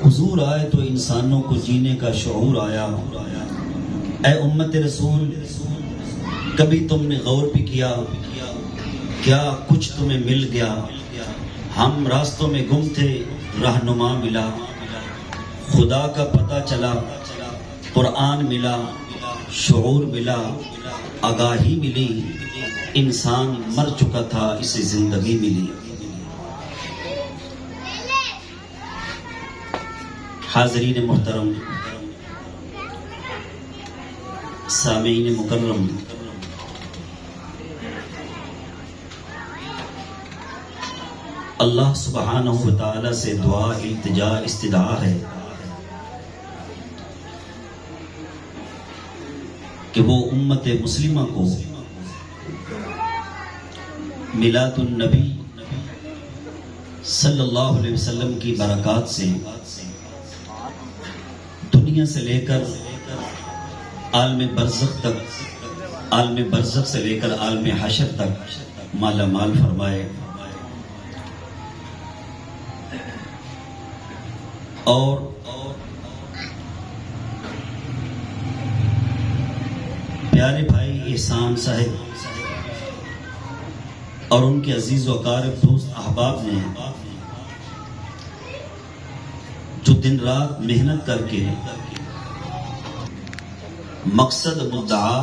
حضور آئے تو انسانوں کو جینے کا شعور آیا۔ اے امت رسول، کبھی تم نے غور بھی کیا کیا کچھ تمہیں مل گیا؟ ہم راستوں میں گم تھے، رہنما ملا، خدا کا پتہ چلا، قرآن ملا، شعور ملا، آگاہی ملی، انسان مر چکا تھا اسے زندگی ملی۔ حاضرین محترم، سامعین مکرم، اللہ سبحانہ و تعالی سے دعا، التجا، استدعا ہے کہ وہ امت مسلمہ کو میلاد النبی صلی اللہ علیہ وسلم کی برکات سے دنیا سے لے کر عالم برزخ تک، عالم برزخ سے لے کر عالم حشر تک مالا مال فرمائے، اور پیارے بھائی احسان صاحب اور ان کے عزیز و اقارب، دوست، احباب نے جو دن رات محنت کر کے مقصد مدعا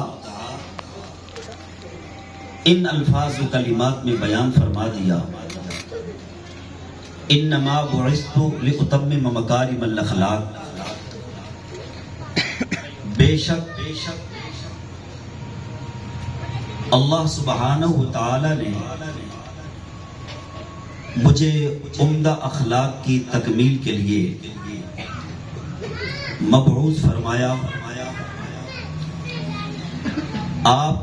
ان الفاظ و کلمات میں بیان فرما دیا، انما بعثت لاتمم مکارم الاخلاق، بے شک اللہ سبحانہ و تعالی نے مجھے عمدہ اخلاق کی تکمیل کے لیے مبعوث فرمایا۔ آپ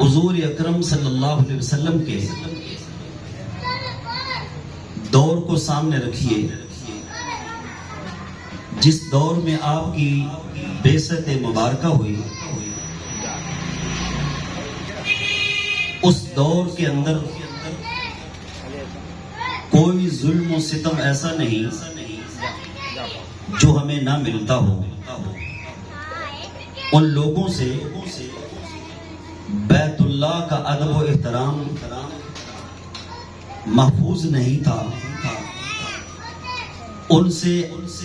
حضور اکرم صلی اللہ علیہ وسلم کے دور کو سامنے رکھیے، جس دور میں آپ کی بعثت مبارکہ ہوئی، اس دور کے اندر کوئی ظلم و ستم ایسا نہیں جو ہمیں نہ ملتا ہو۔ ان لوگوں سے بیت اللہ کا ادب و احترام محفوظ نہیں تھا، ان سے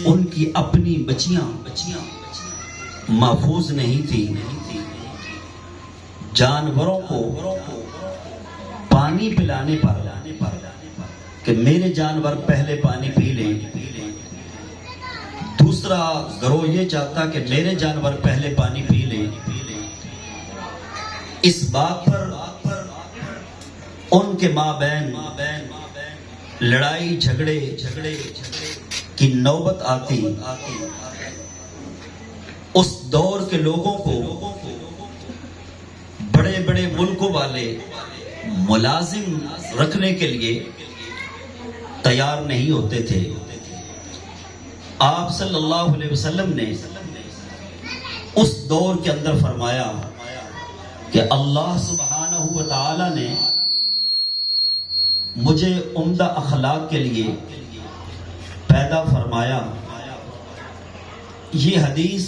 ان کی اپنی بچیاں محفوظ نہیں تھی۔ جانوروں کو پانی پلانے پر کہ میرے جانور پہلے پانی پی لیں، دوسرا گروہ یہ چاہتا کہ میرے جانور پہلے پانی پی لیں، اس بات پر ان کے مابین لڑائی جھگڑے کی نوبت آتی۔ اس دور کے لوگوں کو بڑے بڑے ملکوں والے ملازم رکھنے کے لیے تیار نہیں ہوتے تھے۔ آپ صلی اللہ علیہ وسلم نے اس دور کے اندر فرمایا کہ اللہ سبحانہ و تعالی نے مجھے عمدہ اخلاق کے لیے پیدا فرمایا۔ یہ حدیث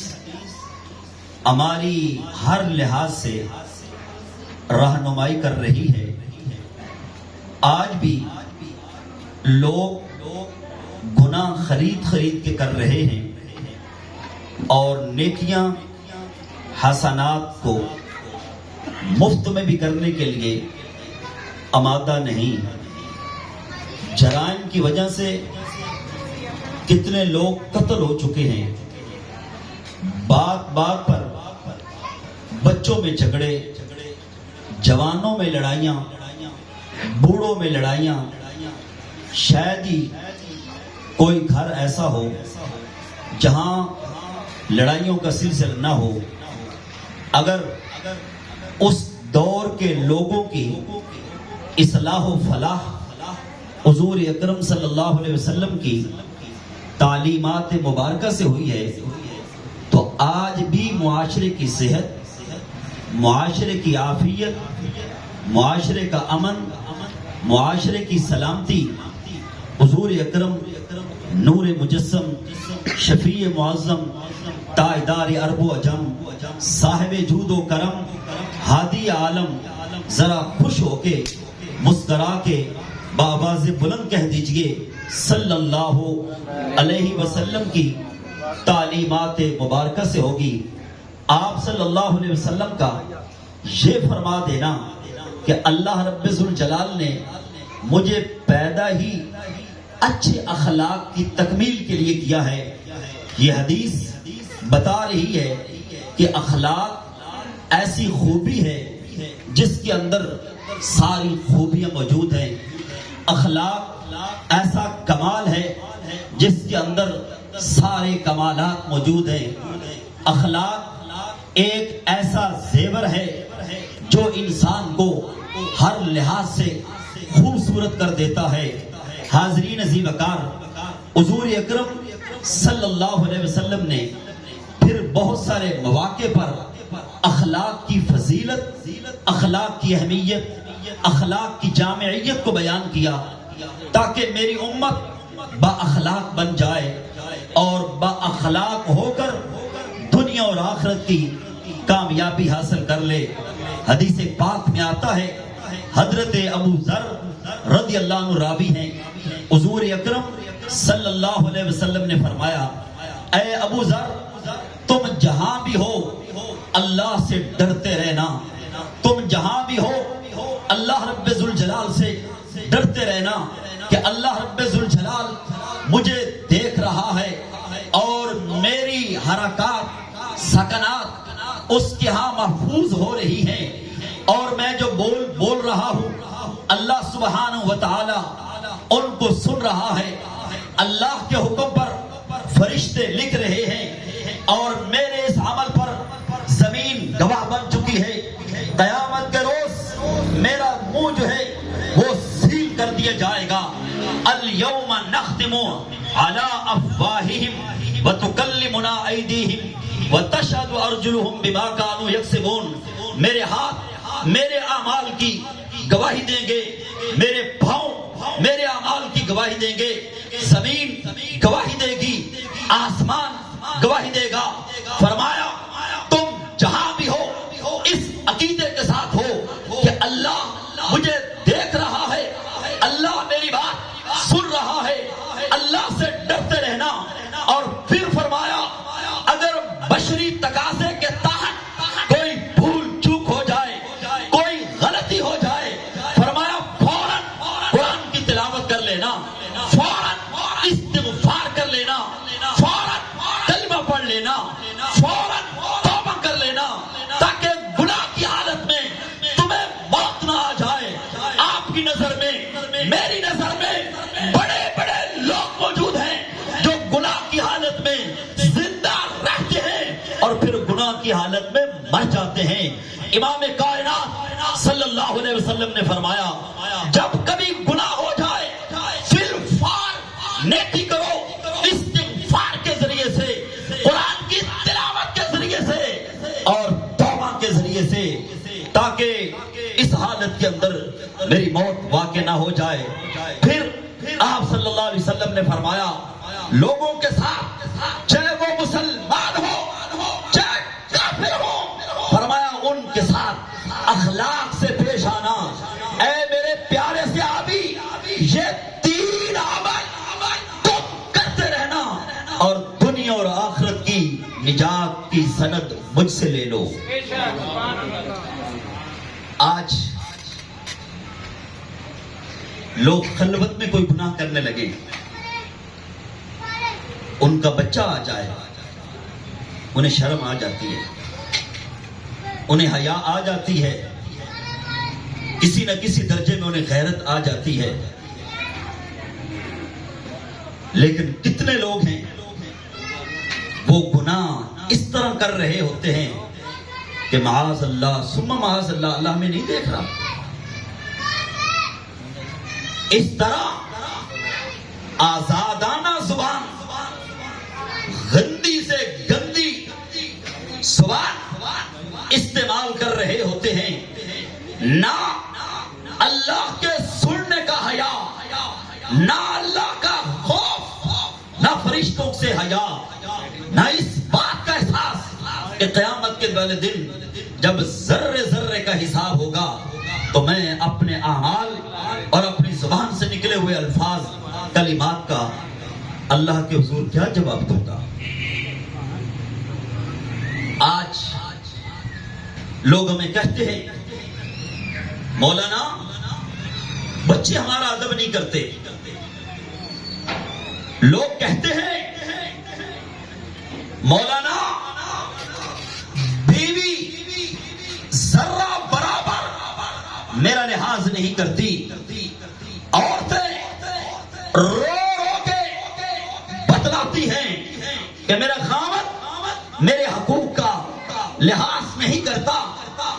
ہماری ہر لحاظ سے رہنمائی کر رہی ہے۔ آج بھی لوگ گناہ خرید کے کر رہے ہیں اور نیکیاں حسنات کو مفت میں بھی کرنے کے لیے آمادہ نہیں۔ جرائم کی وجہ سے کتنے لوگ قتل ہو چکے ہیں، بات بات پر بچوں میں جھگڑے، جوانوں میں لڑائیاں، بوڑھوں میں لڑائیاں۔ شاید ہی کوئی گھر ایسا ہو جہاں لڑائیوں کا سلسلہ نہ ہو۔ اگر اس دور کے لوگوں کی اصلاح و فلاح حضور اکرم صلی اللہ علیہ وسلم کی تعلیمات مبارکہ سے ہوئی ہے، تو آج بھی معاشرے کی صحت، معاشرے کی عافیت، معاشرے کا امن، معاشرے کی سلامتی حضور اکرم نور مجسم شفیع معظم تاجدار عرب و عجم صاحب جود و کرم ہادی عالم ذرا خوش ہو کے مسکرا کے بآواز بلند کہہ دیجئے صلی اللہ علیہ وسلم کی تعلیمات مبارکہ سے ہوگی. آپ صلی اللہ علیہ وسلم کا یہ فرما دینا کہ اللہ رب ذوالجلال نے مجھے پیدا ہی اچھے اخلاق کی تکمیل کے لیے کیا ہے. یہ حدیث بتا رہی ہے کہ اخلاق ایسی خوبی ہے جس کے اندر ساری خوبیاں موجود ہیں. اخلاق ایسا کمال ہے جس کے اندر سارے کمالات موجود ہیں. اخلاق ایک ایسا زیور ہے جو انسان کو ہر لحاظ سے خوبصورت کر دیتا ہے. حاضرین عزیز وقار، حضور اکرم صلی اللہ علیہ وسلم نے پھر بہت سارے مواقع پر اخلاق کی فضیلت، اخلاق کی اہمیت، اخلاق کی جامعیت کو بیان کیا تاکہ میری امت با اخلاق بن جائے اور با اخلاق ہو کر دنیا اور آخرت کی کامیابی حاصل کر لے. حدیث پاک میں آتا ہے، حضرت ابو ذر رضی اللہ عنہ راوی ہیں، حضور اکرم صلی اللہ علیہ وسلم نے فرمایا، اے ابو ذر، تم جہاں بھی ہو اللہ سے ڈرتے رہنا. تم جہاں بھی ہو اللہ رب ذوالجلال سے ڈرتے رہنا کہ اللہ رب ذوالجلال مجھے دیکھ رہا ہے اور میری حرکات سکنات اس کے ہاں محفوظ ہو رہی ہیں، اور میں جو بول رہا ہوں اللہ سبحانہ و تعالی ان کو سن رہا ہے. اللہ کے حکم پر فرشتے لکھ رہے ہیں اور میرے اس عمل پر زمین گواہ بن چکی ہے. قیامت کے روز میرا منہ جو ہے وہ سیل کر دیا جائے گا. الیوم نختم علی افواہہم وتکلمنا ایدیہم وتشہد ارجلہم بما کانوا یکسبون. میرے ہاتھ میرے اعمال کی گواہی دیں گے، میرے پاؤں میرے اعمال کی گواہی دیں گے، زمین گواہی دے گی، آسمان گواہی دے گا. فرمایا تم جہاں بھی ہو اس عقیدے کے ساتھ ہو کہ اللہ مجھے دیکھ رہا ہے، اللہ میری بات سن رہا ہے. اللہ سے ڈرتے رہنا. اور پھر فرمایا اگر بشری تقاضے کے تحت کوئی بھول چوک ہو جائے، کوئی غلطی ہو جائے، فرمایا فوراً قرآن کی تلاوت کر لینا، فوراً استغفار کر لینا، فوراً کلمہ پڑھ لینا، فوراً توبہ کر لینا، تاکہ گناہ کی حالت میں تمہیں موت نہ آ جائے. آپ کی نظر میں، میری نظر میں بڑے بڑے لوگ موجود ہیں جو گناہ کی حالت میں زندہ رہتے ہیں اور پھر گناہ کی حالت میں مر جاتے ہیں. امام کائنات صلی اللہ علیہ وسلم نے فرمایا جب کبھی گناہ ہو جائے پھر فار نیکی کرو، استغفار کے ذریعے سے، قرآن کی تلاوت کے ذریعے سے اور توبہ کے ذریعے سے، تاکہ اس حالت کے اندر میری موت واقع نہ ہو جائے. پھر آپ صلی اللہ علیہ وسلم نے فرمایا لوگوں کے ساتھ چاہے وہ مسلمان ہو چاہے کافر ہو، فرمایا ان کے ساتھ اخلاق سے پیش آنا. اے میرے پیارے صحابی، یہ تین عمل تم کرتے رہنا اور دنیا اور آخرت کی نجات کی سند مجھ سے لے لو. آج لوگ خلوت میں کوئی گناہ کرنے لگے، ان کا بچہ آ جائے انہیں شرم آ جاتی ہے، انہیں حیا آ جاتی ہے، کسی نہ کسی درجے میں انہیں غیرت آ جاتی ہے. لیکن کتنے لوگ ہیں وہ گناہ اس طرح کر رہے ہوتے ہیں کہ معاذ اللہ ثم معاذ اللہ، اللہ ہمیں نہیں دیکھ رہا. اس طرح آزادانہ زبان، گندی سے گندی زبان استعمال کر رہے ہوتے ہیں. نہ اللہ کے سننے کا حیا، نہ اللہ والے دن جب ذرے ذرے کا حساب ہوگا تو میں اپنے اعمال اور اپنی زبان سے نکلے ہوئے الفاظ کلمات کا اللہ کے حضور کیا جواب دوں گا؟ آج لوگ ہمیں کہتے ہیں مولانا بچے ہمارا ادب نہیں کرتے. لوگ کہتے ہیں مولانا بیوی ذرہ برابر میرا لحاظ نہیں کرتی. عورتیں رو رو کے بتلاتی ہیں کہ میرا خاوند میرے حقوق کا لحاظ نہیں کرتا.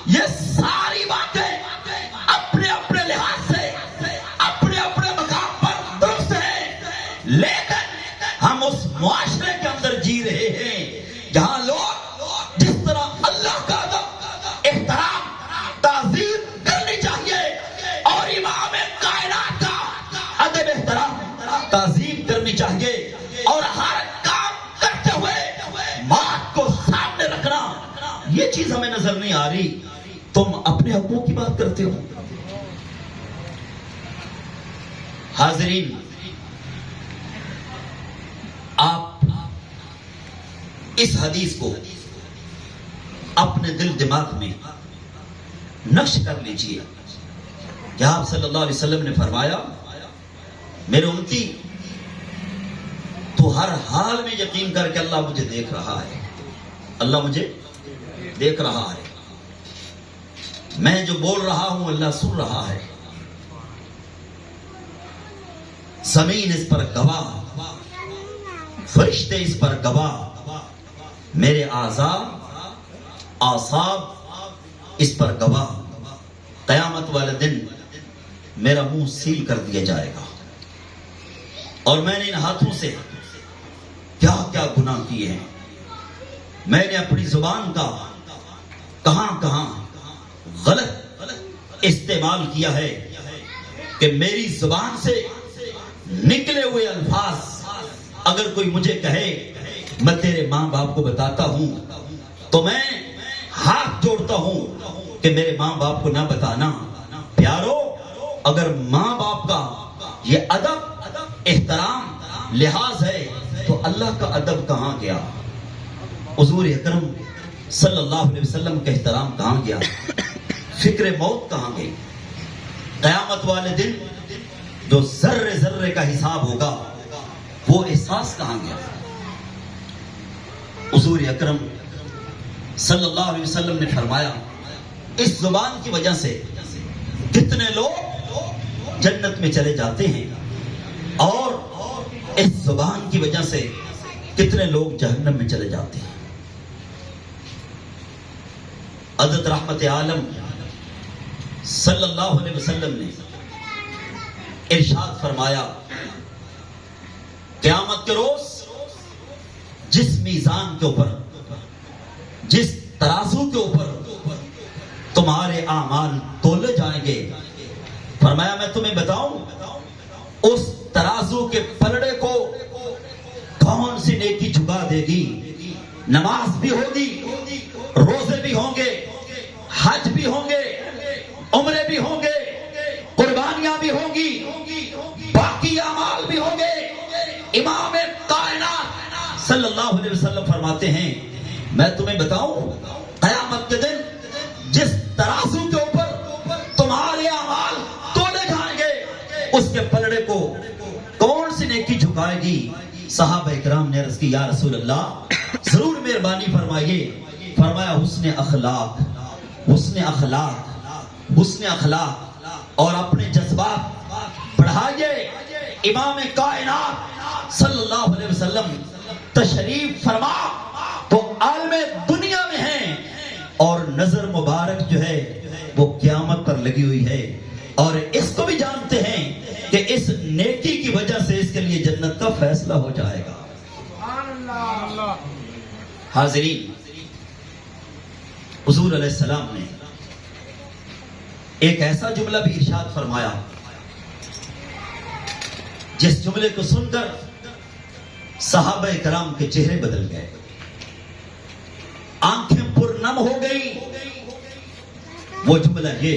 یہ ساری باتیں اپنے اپنے لحاظ سے اپنے اپنے مقام پر درست ہیں، لیکن ہم اس معاشرے کے اندر جی رہے ہیں جہاں لوگ جس طرح اللہ کا ادب احترام تعظیم کرنی چاہیے اور امام کائنات کا ادب احترام تعظیم کرنی چاہیے اور ہر کام کرتے ہوئے بات کو سامنے رکھنا، یہ چیز ہمیں نظر نہیں آ رہی. تم اپنے حقوق کی بات کرتے ہو. حاضرین، آپ اس حدیث کو اپنے دل دماغ میں نقش کر لیجئے کہ آپ صلی اللہ علیہ وسلم نے فرمایا میرے امتی تو ہر حال میں یقین کر کے اللہ مجھے دیکھ رہا ہے، اللہ مجھے دیکھ رہا ہے، میں جو بول رہا ہوں اللہ سن رہا ہے، زمین اس پر گواہ، فرشتے اس پر گواہ، میرے اعضاء اعصاب اس پر گواہ. قیامت والے دن میرا منہ سیل کر دیا جائے گا اور میں نے ان ہاتھوں سے کیا کیا گناہ کیے ہیں. میں نے اپنی زبان کا کہاں کہاں غلط استعمال کیا ہے کہ میری زبان سے نکلے ہوئے الفاظ اگر کوئی مجھے کہے میں تیرے ماں باپ کو بتاتا ہوں تو میں ہاتھ جوڑتا ہوں کہ میرے ماں باپ کو نہ بتانا. پیارو، اگر ماں باپ کا یہ ادب احترام لحاظ ہے تو اللہ کا ادب کہاں گیا؟ حضور اکرم صلی اللہ علیہ وسلم کا احترام کہاں گیا؟ فکر موت کہاں گئی؟ قیامت والے دن جو ذرے ذرے کا حساب ہوگا وہ احساس کہاں گیا؟ حضور اکرم صلی اللہ علیہ وسلم نے فرمایا اس زبان کی وجہ سے کتنے لوگ جنت میں چلے جاتے ہیں اور اس زبان کی وجہ سے کتنے لوگ جہنم میں چلے جاتے ہیں. حضرت رحمت عالم صلی اللہ علیہ وسلم نے ارشاد فرمایا قیامت کے روز جس میزان کے اوپر، جس ترازو کے اوپر تمہارے اعمال تولے جائیں گے، فرمایا میں تمہیں بتاؤں اس ترازو کے پلڑے کو کون سی نیکی جھکا دے گی؟ نماز بھی ہوگی، روزے بھی ہوں گے، حج بھی ہوں گے، عمرے بھی ہوں گے، قربانیاں بھی ہوں گی، باقی اعمال بھی ہوں گے. امام کائنات صلی اللہ علیہ وسلم فرماتے ہیں میں تمہیں بتاؤں قیامت کے دن جس ترازو کے اوپر تمہارے اعمال تولے جائیں گے اس کے پلڑے کو کون سی نیکی جھکائے گی؟ صحابہ اکرام نے عرض کی یا رسول اللہ ضرور مہربانی فرمائیے. فرمایا حسن اخلاق، حسن اخلاق، حسن اخلاق اور اپنے جذبات بڑھائیے. امام کائنات صلی اللہ علیہ وسلم تشریف فرما تو عالم دنیا میں ہیں اور نظر مبارک جو ہے وہ قیامت پر لگی ہوئی ہے اور اس کو بھی جانتے ہیں کہ اس نیکی کی وجہ سے اس کے لیے جنت کا فیصلہ ہو جائے گا. حاضرین، حضور علیہ السلام نے ایک ایسا جملہ بھی ارشاد فرمایا جس جملے کو سن کر صحابہ کرام کے چہرے بدل گئے، آنکھیں پرنم ہو گئی وہ جملہ یہ،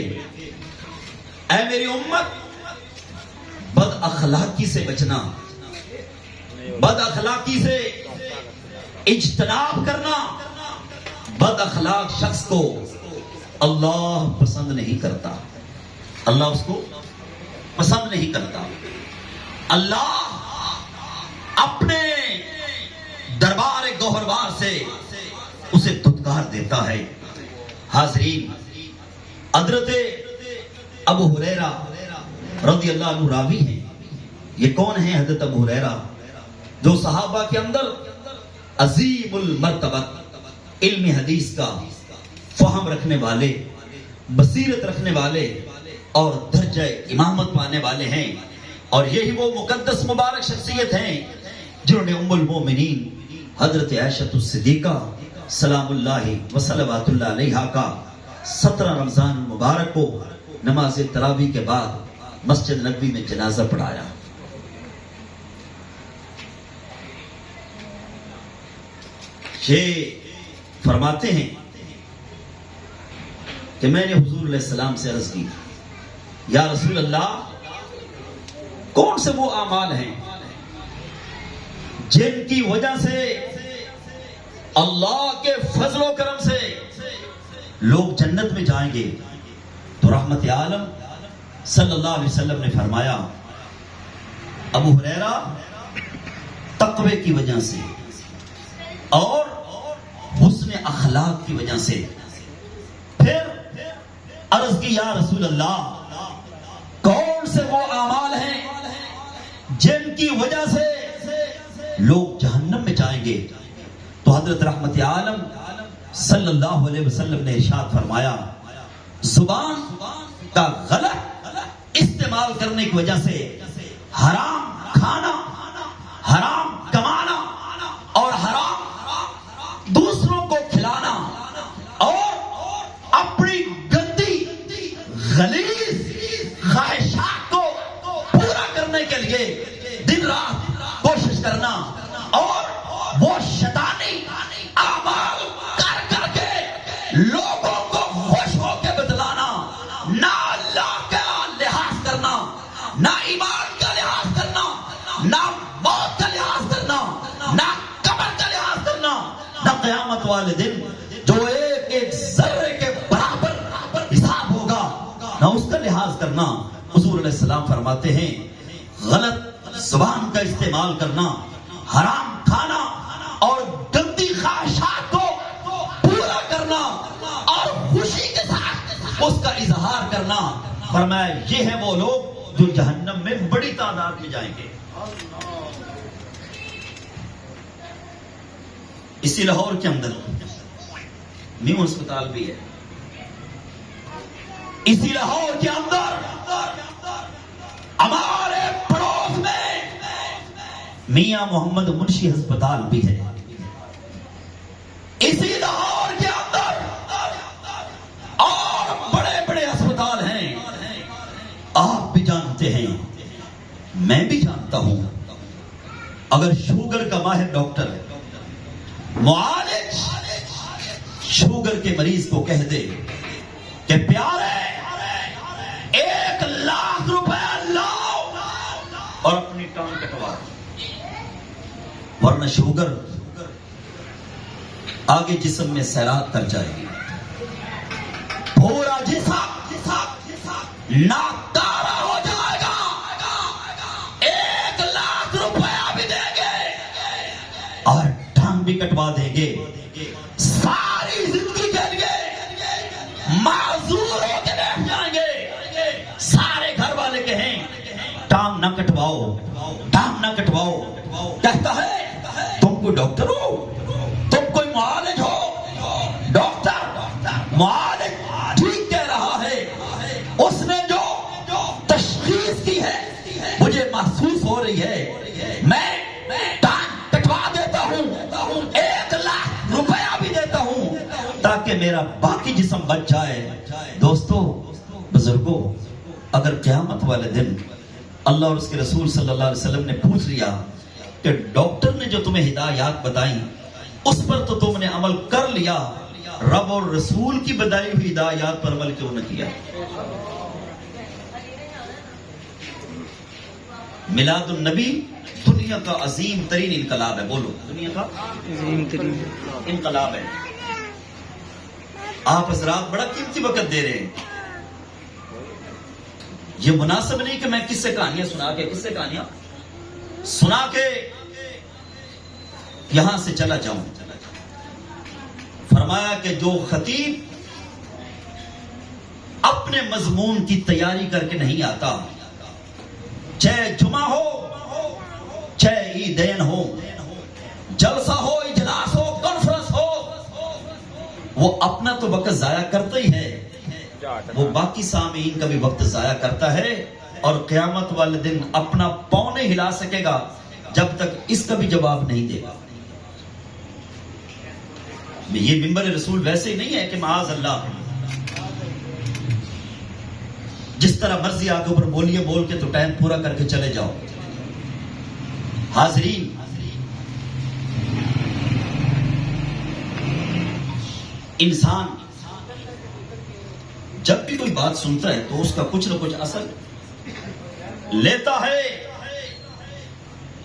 اے میری امت بد اخلاقی سے بچنا، بد اخلاقی سے اجتناب کرنا۔ بد اخلاق شخص کو اللہ پسند نہیں کرتا، اللہ اس کو پسند نہیں کرتا۔ اللہ اپنے دربار گوہروار سے اسے دھتکار دیتا ہے۔ حاضرین، حضرت ابو ہریرہ رضی اللہ عنہ راوی ہیں۔ یہ کون ہیں حضرت ابو ہریرہ؟ جو صحابہ کے اندر عظیم المرتبہ علم حدیث کا فہم رکھنے والے، بصیرت رکھنے والے اور درجہ امامت پانے والے ہیں، اور یہی وہ مقدس مبارک شخصیت ہیں جنہوں نے ام المومنین حضرت عائشہ الصدیقہ سلام اللہ و صلوات اللہ علیہا کا 17 رمضان المبارک کو نماز تراویح کے بعد مسجد نبوی میں جنازہ پڑھایا۔ یہ فرماتے ہیں کہ میں نے حضور علیہ السلام سے عرض کی، یا رسول اللہ، کون سے وہ اعمال ہیں جن کی وجہ سے اللہ کے فضل و کرم سے لوگ جنت میں جائیں گے؟ تو رحمت عالم صلی اللہ علیہ وسلم نے فرمایا، ابو ہریرہ تقوی کی وجہ سے اور حسن اخلاق کی وجہ سے۔ پھر عرض کی، یا رسول اللہ، کون سے وہ اعمال ہیں جن کی وجہ سے لوگ جہنم میں جائیں گے؟ تو حضرت رحمت عالم صلی اللہ علیہ وسلم نے ارشاد فرمایا، زبان کا غلط استعمال کرنے کی وجہ سے حرام کھانا، حرام کمانا اور حرام دوسروں کو کھلانا، اور اپنی گندی غلیظ خواہشات کو پورا کرنے کے لیے دن رات کوشش کرنا، اور وہ شیطانی اعمال کر کر کے لوگوں کو خوش ہو کے بتلانا، نہ اللہ کا لحاظ کرنا، نہ ایمان کا لحاظ کرنا، نہ موت کا لحاظ کرنا، نہ قبر کا لحاظ کرنا، نہ قیامت والے دن جو ایک ایک ذرے کے برابر حساب ہوگا نہ اس کا لحاظ کرنا۔ حضور علیہ السلام فرماتے ہیں، غلط زبان کا استعمال کرنا، حرام کھانا اور گندی خواہشات کو پورا کرنا اور خوشی کے ساتھ اس کا اظہار کرنا، فرمایا یہ ہیں وہ لوگ جو جہنم میں بڑی تعداد میں جائیں گے۔ اسی لاہور کے اندر نیو اسپتال بھی ہے، اسی لاہور کے اندر ہمارے پڑوس میں میاں محمد منشی ہسپتال بھی ہے، اسی لاہور کے اندر اور بڑے بڑے ہسپتال ہیں۔ آپ بھی جانتے ہیں، میں بھی جانتا ہوں، اگر شوگر کا ماہر ڈاکٹر معالج شوگر کے مریض کو کہہ دے کہ پیارے 1 لاکھ روپے لاؤ اور اپنی ٹانگ کٹوا، ورنہ شوگر آگے جسم میں سیراب کر جائے گی، پورا جسم ناکارہ ہو جائے گا، 1 لاکھ روپیہ بھی دیں گے اور ٹانگ بھی کٹوا دیں گے، ساری زندگی کے لیے معذور ہو کے بیٹھ جائیں گے۔ سارے گھر والے کہیں ٹانگ نہ کٹواؤ، ٹانگ نہ کٹواؤ، کہتا ہے تم کوئی ڈاکٹر ہو، تم کوئی معالج ہو؟ ڈاکٹر معالج ٹھیک کہہ رہا ہے، اس نے جو تشخیص کی ہے مجھے محسوس ہو رہی ہے، میں ٹانگ کٹوا دیتا ہوں، 1 لاکھ روپیہ بھی دیتا ہوں تاکہ میرا باقی جسم بچ جائے۔ دوستو، بزرگوں، اگر قیامت والے دن اللہ اور اس کے رسول صلی اللہ علیہ وسلم نے پوچھ لیا کہ ڈاکٹر نے جو تمہیں ہدایات بتائیں اس پر تو تم نے عمل کر لیا، رب اور رسول کی بدائی ہوئی ہدایات پر عمل کیوں نہ کیا؟ میلاد النبی دنیا کا عظیم ترین انقلاب ہے. بولو دنیا کا عظیم ترین انقلاب ہے. آپ حضرات بڑا قیمتی وقت دے رہے ہیں. یہ مناسب نہیں کہ میں کس سے کہانیاں سنا کے یہاں سے چلا جاؤں. فرمایا کہ جو خطیب اپنے مضمون کی تیاری کر کے نہیں آتا، چاہے جمعہ ہو چاہے عیدین ہو، جلسہ ہو اجلاس ہو کانفرنس ہو، وہ اپنا تو وقت ضائع کرتا ہی ہے، وہ باقی سامعین کا بھی وقت ضائع کرتا ہے. اور قیامت والے دن اپنا پاؤں نہیں ہلا سکے گا جب تک اس کا بھی جواب نہیں دے گا. یہ منبر رسول ویسے ہی نہیں ہے کہ معاذ اللہ جس طرح مرضی آگے اوپر بولیے، بول کے تو ٹائم پورا کر کے چلے جاؤ. حاضرین، انسان جب بھی کوئی بات سنتا ہے تو اس کا کچھ نہ کچھ اثر لیتا ہے.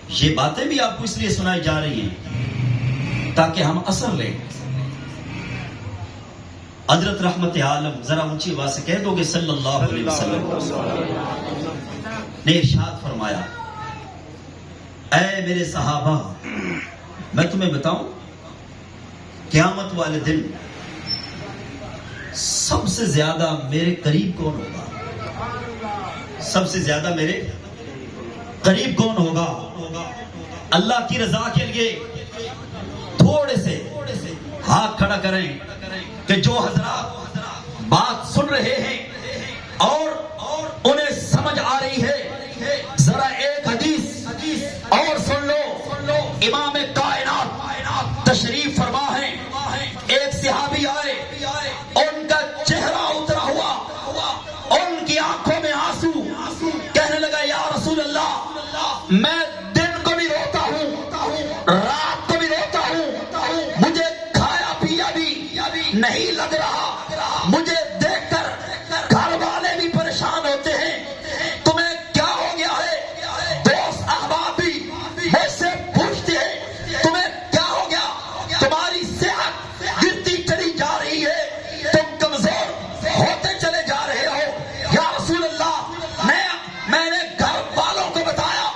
یہ باتیں بھی آپ کو اس لیے سنائی جا رہی ہیں تاکہ ہم اثر لیں. حضرت رحمت عالم ذرا اونچی آواز سے کہہ دو گے صلی اللہ علیہ وسلم نے ارشاد فرمایا، اے میرے صحابہ، میں تمہیں بتاؤں قیامت والے دن سب سے زیادہ میرے قریب کون ہوگا؟ سب سے زیادہ میرے قریب کون ہوگا؟ اللہ کی رضا کے لیے تھوڑے سے ہاتھ کھڑا کریں کہ جو حضرات بات سن رہے ہیں اور انہیں سمجھ آ رہی ہے، ذرا ایک حدیث اور سن لو. امام کائنات تشریف فرما ہے. ایک صحابی آئے، ان کا چہرہ اترا ہوا، ان کی آنکھوں میں آنسو. کہنے لگا یا رسول اللہ، میں دن کو بھی روتا ہوں، رات کو بھی روتا ہوں، مجھے کھایا پیا بھی نہیں لگ رہا، مجھے دیکھ کر گھر والے بھی پریشان ہوتے ہیں، تمہیں کیا ہو گیا ہے؟ دوست احباب بھی مجھ سے پوچھتے ہیں تمہیں کیا ہو گیا؟ تمہاری صحت گرتی چلی جا رہی ہے، تم کمزور ہوتے چلے جا رہے ہو. یا رسول اللہ، میں نے گھر والوں کو بتایا،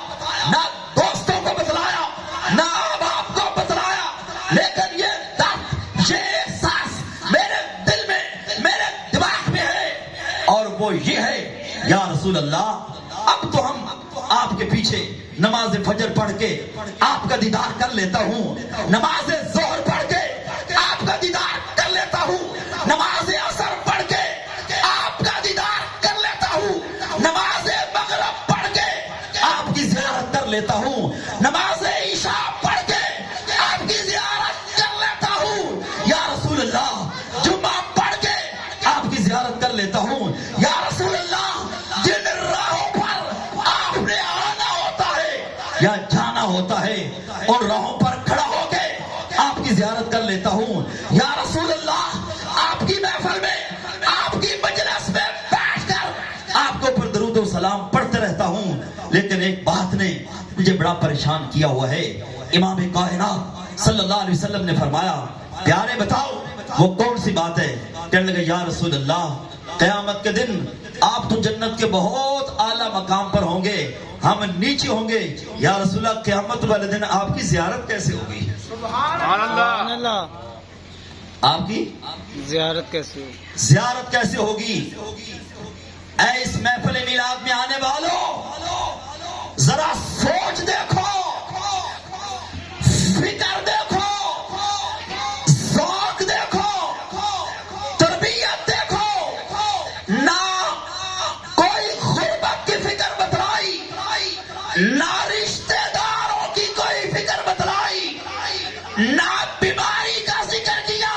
نہ دوستوں کو بتلایا، نہ احباب کو بتلایا، لیکن یہ درد، یہ احساس میرے دل میں، میرے دماغ میں ہے، اور وہ یہ ہے یا رسول اللہ، اب تو ہم آپ کے پیچھے نماز فجر پڑھ کے آپ کا دیدار کر لیتا ہوں، نماز ظہر پڑھ کے آپ کا دیدار کر لیتا ہوں، نماز عصر پڑھ کے آپ کا دیدار کر لیتا ہوں، نماز مغرب پڑھ کے آپ کی زیارت کر لیتا ہوں، نماز عشاء پڑھ کے آپ کی زیارت کر لیتا ہوں. یا رسول اللہ، جمعہ پڑھ کے آپ کی زیارت کر لیتا ہوں. یا رسول اللہ، جن راہوں پر آپ نے آنا ہوتا ہے یا جانا ہوتا ہے، ان راہوں پر کھڑا ہو کے آپ کی زیارت کر لیتا ہوں. یا رسول اللہ، آپ کی محفل میں، آپ کی مجلس میں بیٹھ کر آپ کے اوپر درود و سلام پڑھتے رہتا ہوں. لیکن ایک بات نے مجھے بڑا پریشان کیا ہوا ہے. امام کائنات صلی اللہ علیہ وسلم نے فرمایا، پیارے بتاؤ وہ کون سی بات ہے؟ کہنے لگے یا رسول اللہ، قیامت کے دن آپ تو جنت کے بہت اعلیٰ مقام پر ہوں گے، ہم نیچے ہوں گے. یا رسول اللہ، قیامت والے دن آپ کی زیارت کیسے ہوگی؟ سبحان اللہ. آپ کی زیارت کیسے ہوگی؟ زیارت کیسے ہوگی؟ اے اس محفل میلاد میں آنے والوں، ذرا سوچ دیکھو، فکر دیکھو، ذوق دیکھو، تربیت دیکھو. نہ کوئی غربت کی فکر بتلائی، نہ رشتے داروں کی کوئی فکر بتلائی، نہ بیماری کا ذکر کیا،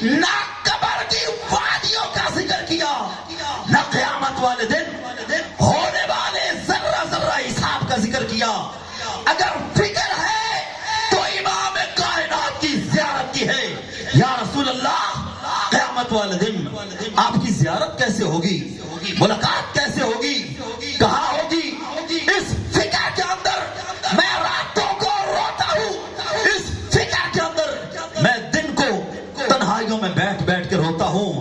نہ قبر کی وادیوں کا ذکر کیا، نہ قیامت والے دن ہونے والے ذرہ ذرہ حساب کا ذکر کیا. اگر فکر ہے تو امام کائنات کی زیارت کی ہے. یا رسول اللہ، زیارت کیسے ہوگی, ملاقات کیسے ہوگی, کہاں ہوگی؟ اس فکر کے اندر میں راتوں کو روتا ہوں, اس فکر کے اندر میں دن کو تنہائیوں میں بیٹھ بیٹھ کے روتا ہوں.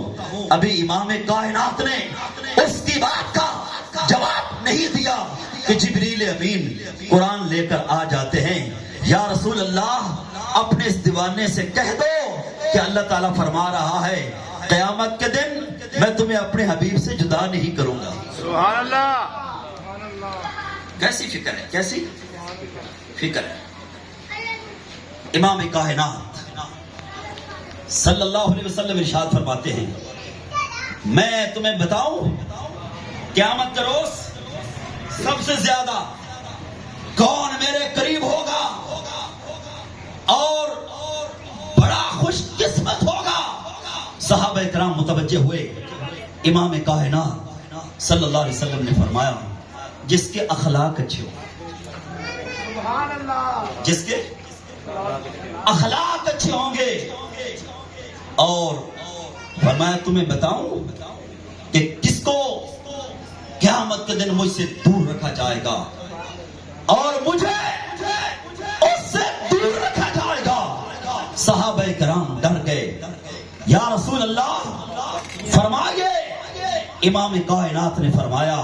ابھی امام کائنات نے اس کی بات کا جواب نہیں دیا کہ جبریل امین قرآن لے کر آ جاتے ہیں. یا رسول اللہ, اپنے اس دیوانے سے کہہ دو کہ اللہ تعالیٰ فرما رہا ہے قیامت کے دن میں تمہیں اپنے حبیب سے جدا نہیں کروں گا. سبحان اللہ. کیسی فکر ہے, کیسی فکر ہے. امام کائنات صلی اللہ علیہ وسلم ارشاد فرماتے ہیں, میں تمہیں بتاؤں قیامت کا روز سب سے زیادہ کون میرے قریب ہوگا اور بڑا خوش قسمت ہوگا. صحابہ کرام متوجہ ہوئے. امام کائنات صلی اللہ علیہ وسلم نے فرمایا جس کے اخلاق اچھے ہو, جس کے اخلاق اچھے ہوں گے. اور فرمایا تمہیں بتاؤں کہ کس کو قیامت کے دن مجھ سے دور رکھا جائے گا اور مجھے اس سے دور رکھا جائے گا. صحابہ کرام ڈر گئے. یا رسول اللہ فرمائیے. امام کائنات نے فرمایا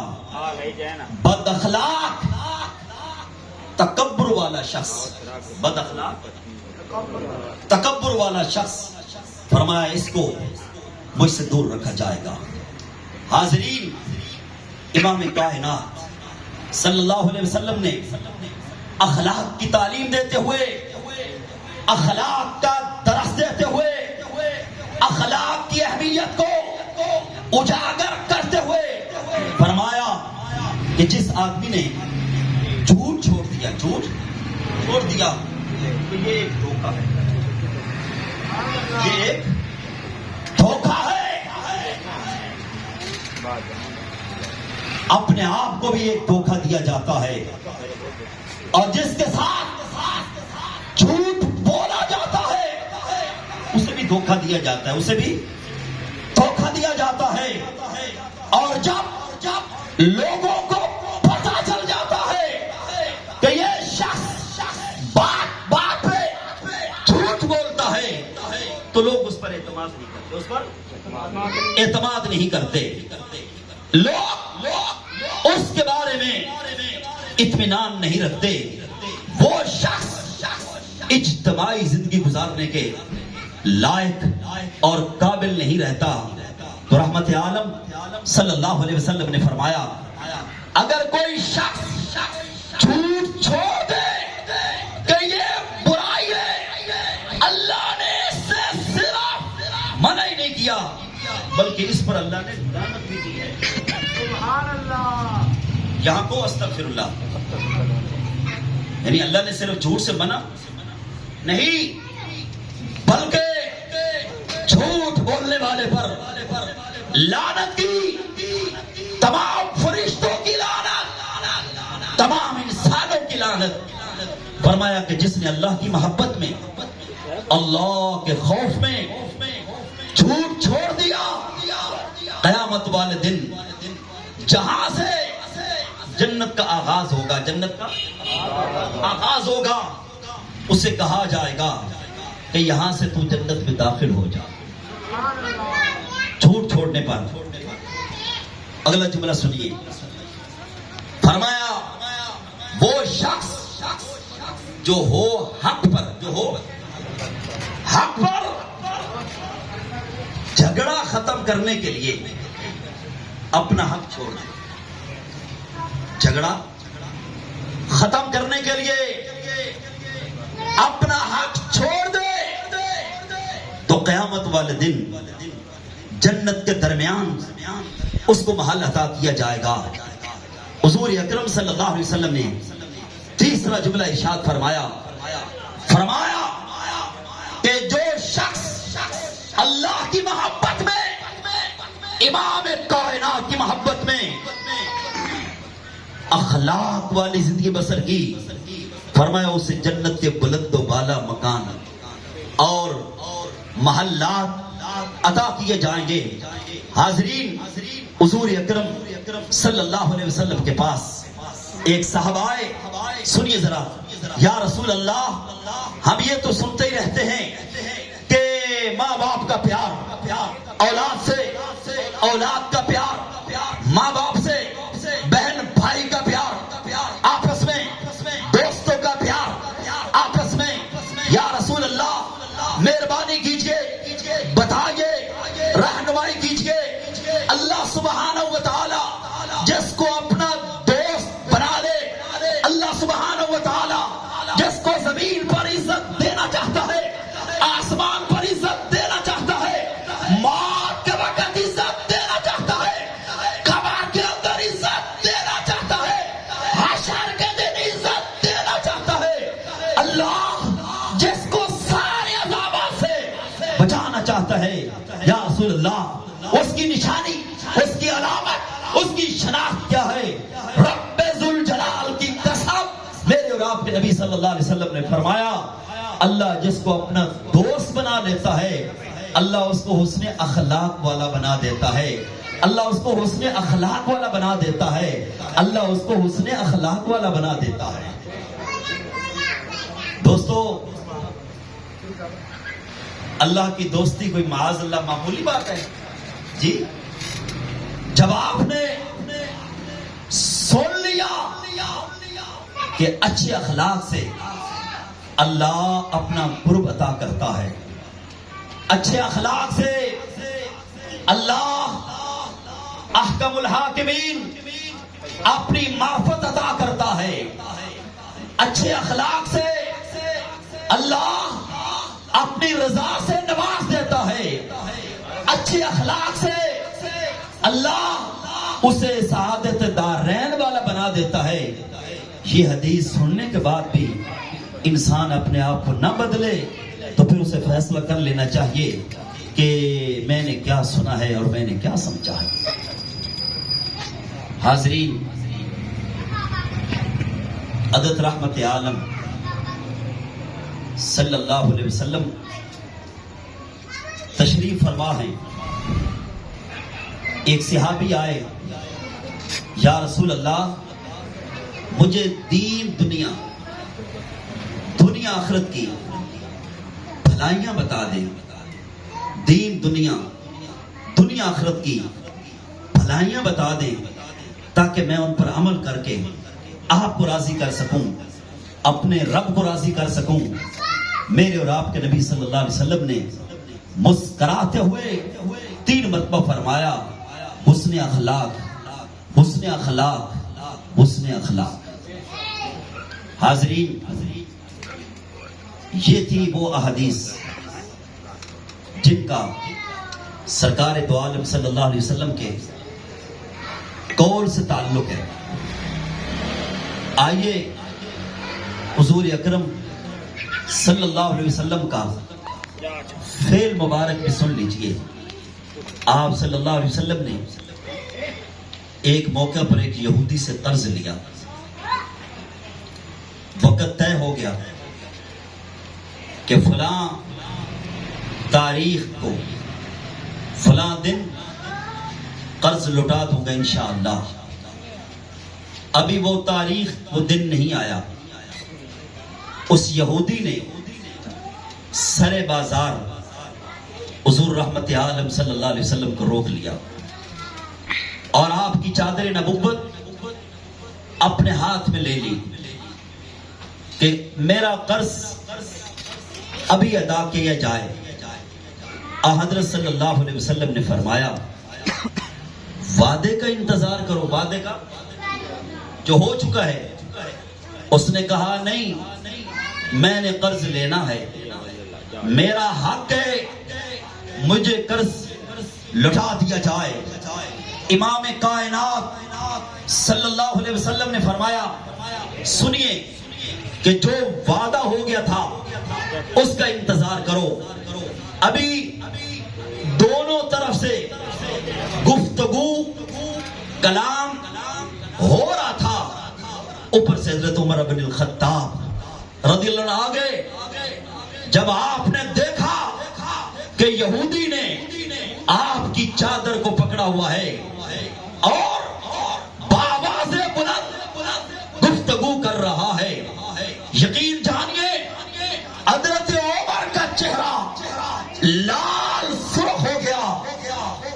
بد اخلاق تکبر والا شخص, بد اخلاق تکبر والا شخص, فرمایا اس کو مجھ سے دور رکھا جائے گا. حاضرین, امام کائنات صلی اللہ علیہ وسلم نے اخلاق کی تعلیم دیتے ہوئے, اخلاق کا درس دیتے ہوئے, اخلاق کی اہمیت کو اجاگر کرتے ہوئے فرمایا کہ جس آدمی نے جھوٹ چھوڑ دیا, جھوٹ چھوڑ دیا, تو یہ ایک دھوکہ ہے, یہ ایک دھوکہ ہے. اپنے آپ کو بھی ایک دھوکہ دیا جاتا ہے, اور جس کے ساتھ جھوٹ بولا جاتا ہے اسے بھی دھوکہ دیا جاتا ہے, اسے بھی دھوکہ دیا جاتا ہے. اور جب لوگوں کو پتہ چل جاتا ہے کہ یہ شخص بات بات پہ جھوٹ بولتا ہے تو لوگ اس پر اعتماد نہیں کرتے, اس پر اعتماد نہیں کرتے. لوگ اس کے بارے میں اطمینان نہیں رکھتے. وہ شخص اجتماعی زندگی گزارنے کے لائق اور قابل نہیں رہتا. تو رحمت عالم صلی اللہ علیہ وسلم نے فرمایا اگر کوئی شخص جھوٹ چھوڑ دے کہ یہ برائی ہے, اللہ نے اس سے صرف منع ہی نہیں کیا بلکہ اس پر اللہ نے لعنت بھی کی ہے. سبحان اللہ. یہاں کو استغفر اللہ, یعنی اللہ نے صرف جھوٹ سے منع نہیں بلکہ جھوٹ بولنے والے پر لعنت کی, تمام فرشتوں کی لعنت, تمام انسانوں کی لعنت. فرمایا کہ جس نے اللہ کی محبت میں, اللہ کے خوف میں جھوٹ چھوڑ دیا, قیامت والے دن جہاں سے جنت کا آغاز ہوگا, جنت کا آغاز ہوگا, اسے کہا جائے گا کہ یہاں سے تو جنت میں داخل ہو جا. جھوٹ چھوڑنے پر. اگلا جملہ سنیے. فرمایا وہ شخص جو ہو حق پر, جو ہو حق پر جھگڑا ختم کرنے کے لیے اپنا حق چھوڑ دے, جھگڑا ختم کرنے کے لیے اپنا حق چھوڑ دے تو قیامت والے دن جنت کے درمیان اس کو محل عطا کیا جائے گا. حضور اکرم صلی اللہ علیہ وسلم نے تیسرا جملہ ارشاد فرمایا کہ جو شخص اللہ کی محبت میں, امام کائنات کی محبت میں اخلاق والی زندگی بسر کی, فرمایا اسے جنت کے بلند و بالا مکان اور محلات عطا کیے جائیں گے. حاضرین، حضور اکرم صلی اللہ علیہ وسلم کے پاس ایک صحابہ آئے. سنیے ذرا. یا رسول اللہ، ہم یہ تو سنتے ہی رہتے ہیں کہ ماں باپ کا پیار، اولاد سے اولاد کا پیار، ماں باپ سے بہن بھائی کا پیار، آپس میں دوستوں کا پیار، آپس میں. یا رسول اللہ مہربانی کیجئے، بتائیے، رہنمائی کیجئے. اللہ سبحانہ و تعالی جس کو اپنا دوست بنا لے، اللہ سبحانہ و تعالی جس کو زمین پر عزت دینا چاہتا ہے، آسمان پر عزت دینا چاہتا ہے، موت کے وقت عزت دینا چاہتا ہے، قبر کے اندر عزت دینا چاہتا ہے، حشر کے دن عزت دینا چاہتا ہے. اللہ جس کو سارے عذابات سے بچانا چاہتا ہے. یا رسول اللہ اس کی نشانی، اس کی علامت، اس کی شناخت کیا ہے؟ رب ذوالجلال کی قسم، میرے اور آپ کے نبی صلی اللہ علیہ وسلم نے فرمایا، اللہ جس کو اپنا دوست بنا لیتا ہے، اللہ اس کو حسن اخلاق والا بنا دیتا ہے. اللہ اس کو حسن اخلاق والا بنا دیتا ہے. اللہ اس کو حسن اخلاق والا بنا دیتا ہے. دوستو، اللہ کی دوستی کوئی معاذ اللہ معمولی بات ہے جی؟ جب آپ نے سن لیا کہ اچھے اخلاق سے اللہ اپنا قرب عطا کرتا ہے، اچھے اخلاق سے اللہ احکم الحاکمین اپنی معرفت عطا کرتا ہے، اچھے اخلاق سے اللہ اپنی رضا سے نواز دیتا ہے، اچھے اخلاق سے اللہ اسے سعادت دارین والا بنا دیتا ہے. یہ حدیث سننے کے بعد بھی انسان اپنے آپ کو نہ بدلے تو پھر اسے فیصلہ کر لینا چاہیے کہ میں نے کیا سنا ہے اور میں نے کیا سمجھا ہے. حاضرین، عدد رحمت عالم صلی اللہ علیہ وسلم تشریف فرما ہے. ایک صحابی آئے، یا رسول اللہ مجھے دین دنیا آخرت کی بھلائیاں بتا دیں. دین دنیا آخرت کی بھلائیاں بتا دیں تاکہ میں ان پر عمل کر کے آپ کو راضی کر سکوں، اپنے رب کو راضی کر سکوں. میرے اور آپ کے نبی صلی اللہ علیہ وسلم نے مسکراتے ہوئے 3 مرتبہ فرمایا، حسن اخلاق، حسن اخلاق، حسن اخلاق. حاضرین، یہ تھی وہ احادیث جن کا سرکار دو عالم صلی اللہ علیہ وسلم کے قول سے تعلق ہے. آئیے حضور اکرم صلی اللہ علیہ وسلم کا فعل مبارک بھی سن لیجئے. آپ صلی اللہ علیہ وسلم نے ایک موقع پر ایک یہودی سے قرض لیا. وقت طے ہو گیا کہ فلاں تاریخ کو فلاں دن قرض لوٹا دوں گا انشاءاللہ. ابھی وہ تاریخ، وہ دن نہیں آیا. اس یہودی نے سر بازار حضور رحمت عالم صلی اللہ علیہ وسلم کو روک لیا اور آپ کی چادر نبوت اپنے ہاتھ میں لے لی کہ میرا قرض ابھی ادا کیا جائے. حضرت صلی اللہ علیہ وسلم نے فرمایا، وعدے کا انتظار کرو، وعدے کا جو ہو چکا ہے. اس نے کہا نہیں، میں نے قرض لینا ہے، میرا حق ہے، مجھے قرض لوٹا دیا جائے. امام کائنات صلی اللہ علیہ وسلم نے فرمایا، سنیے کہ جو وعدہ ہو گیا تھا اس کا انتظار کرو. ابھی دونوں طرف سے گفتگو کلام ہو رہا تھا. اوپر سے حضرت عمر بن الخطاب رضی اللہ عنہ آگے. جب آپ نے دیکھا کہ یہودی نے آپ کی چادر کو پکڑا ہوا ہے اور بآواز بلند گفتگو کر رہا ہے. یقین جانیے حضرت عمر کا چہرہ لال سرخ ہو گیا.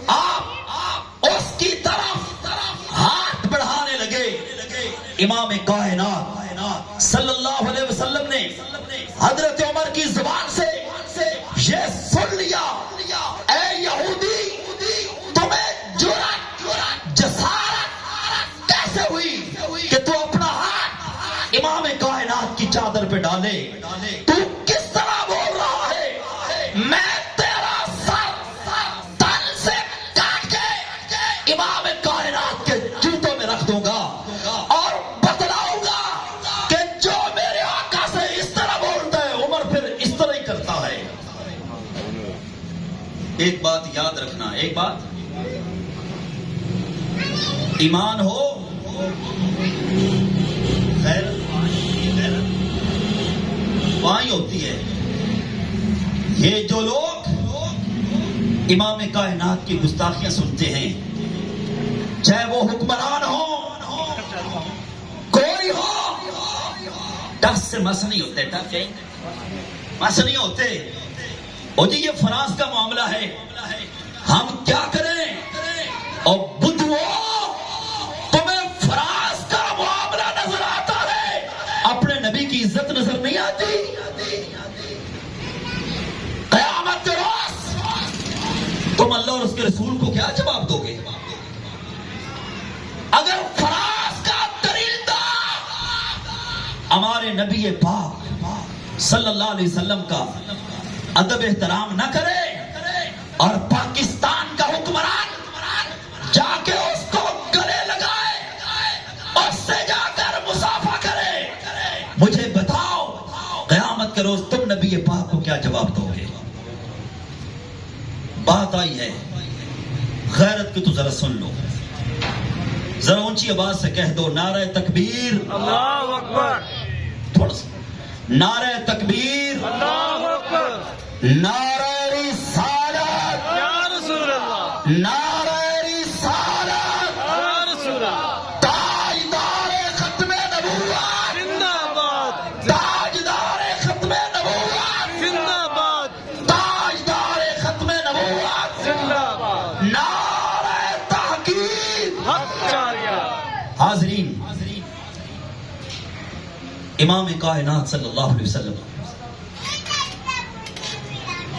آپ اس کی طرف ہاتھ بڑھانے لگے. امام کائنات صلی اللہ علیہ وسلم نے حضرت عمر کی زبان سے یہ سن لیا. اے یہودی تمہیں جرأت جسارت کیسے ہوئی کہ تو اپنا ہاتھ امام کائنات کی چادر پہ ڈالے؟ تو کس طرح بول رہا ہے؟ میں تیرا سر تن سے کاٹ کے امام کائنات کے جوتوں میں رکھ دوں گا اور بتلاؤں گا کہ جو میرے آقا سے اس طرح بولتا ہے عمر پھر اس طرح ہی کرتا ہے. ایک بات یاد رکھنا، ایک بات ایمان ہو خیر وہاں ہی ہوتی ہے. یہ جو لوگ امام کائنات کی گستاخیاں سنتے ہیں، چاہے وہ حکمران ہو کوئی ہو، ٹس سے مس نہیں ہوتے، مس نہیں ہوتے. اور جی یہ فرانس کا معاملہ ہے، ہم کیا کریں؟ اور بدھو تمہیں فرانس کا معاملہ نظر آتا ہے، اپنے نبی کی عزت نظر نہیں آتی؟ قیامت کے روز تم اللہ اور اس کے رسول کو کیا جواب دو گے؟ اگر فرانس کا درندہ ہمارے نبی پاک صلی اللہ علیہ وسلم کا ادب احترام نہ کرے اور پاکستان کا حکمران جا کے اس کو گلے لگائے، اس سے جا کر مصافحہ کرے، مجھے بتاؤ قیامت کے روز تم نبی پاک کو کیا جواب دو گے؟ بات آئی ہے غیرت کی تو ذرا سن لو، ذرا اونچی آواز سے کہہ دو نعرہ تکبیر اللہ اکبر. تھوڑا سا نعرہ تکبیر اللہ اکبر. نعرہ رسالت یا رسول اللہ. نعرہ رسالت یا رسول اللہ. تاجدار ختم نبوت زندہ باد. تاجدار ختم نبوت زندہ باد. تاجدار ختم نبوت زندہ باد. نعرہ تحقیق. حق جاریہ. حاضرین، امام کائنات صلی اللہ علیہ وسلم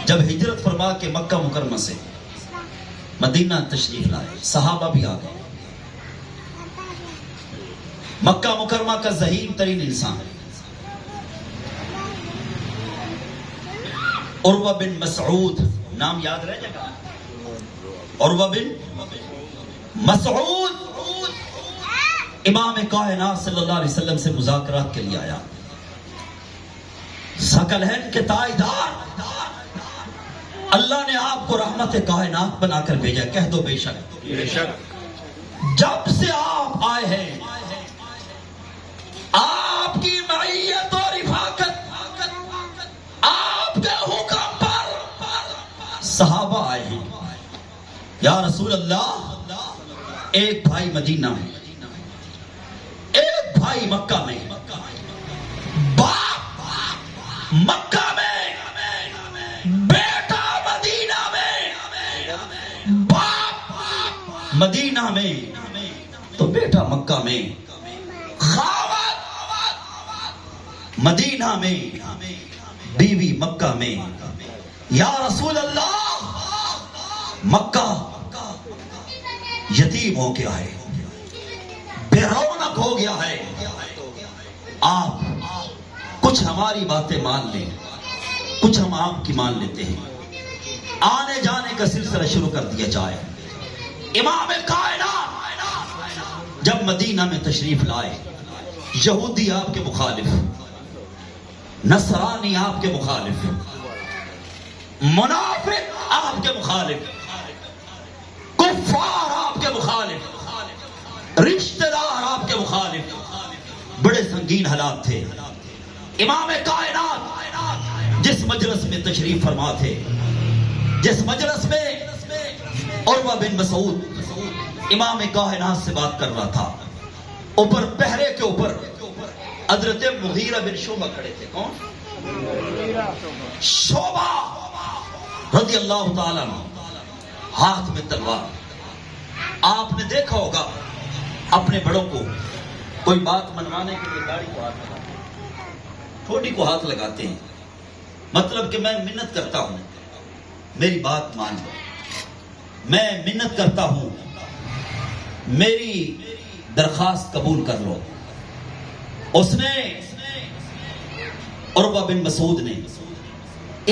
جب ہجرت فرما کے مکہ مکرمہ سے مدینہ تشریف لائے، صحابہ بھی آ گئے. مکہ مکرمہ کا ذہین ترین انسان عروہ بن مسعود، نام یاد رہ جائے گا، عروہ بن مسعود امام کائنات صلی اللہ علیہ وسلم سے مذاکرات کے لیے آیا. ثقلین کے تاجدار، اللہ نے آپ کو رحمت کائنات بنا کر بھیجا. کہہ دو بے شک. بے شک. جب سے آپ آئے ہیں آپ کی معیت اور رفاقت، آپ کے حکم پر صحابہ آئے ہیں. یا رسول اللہ، ایک بھائی مدینہ میں، ایک بھائی مکہ میں، باپ مکہ میں، بیٹا مدینہ میں. باپ مدینہ میں تو بیٹا مکہ میں، خاوند مدینہ میں، بیوی مکہ میں. یا رسول اللہ، مکہ یتیم ہو گیا ہے، بے رونق ہو گیا ہے. آپ کچھ ہماری باتیں مان لیں، کچھ ہم آپ کی مان لیتے ہیں. آنے جانے کا سلسلہ شروع کر دیا جائے. امام کائنات جب مدینہ میں تشریف لائے، یہودی آپ کے مخالف، نصرانی آپ کے مخالف، منافق آپ کے مخالف، کفار آپ کے مخالف، رشتہ دار آپ کے مخالف، بڑے سنگین حالات تھے. امام کائنات جس مجلس میں تشریف فرما تھے، جس مجلس میں عروہ بن مسعود امام کائنات سے بات کر رہا تھا. اوپر پہرے کے اوپر حضرت مغیرہ بن شعبہ کھڑے تھے. کون؟ شعبہ رضی اللہ تعالیٰ عنہ, ہاتھ میں تلوار. آپ نے دیکھا ہوگا اپنے بڑوں کو کوئی بات منوانے کے لیے داڑھی کو ہاتھ لگاتے ہیں, ٹھوڑی کو ہاتھ لگاتے ہیں, مطلب کہ میں منت کرتا ہوں میری بات مان لو, میں منت کرتا ہوں میری درخواست قبول کر لو. اس نے عروہ بن مسعود نے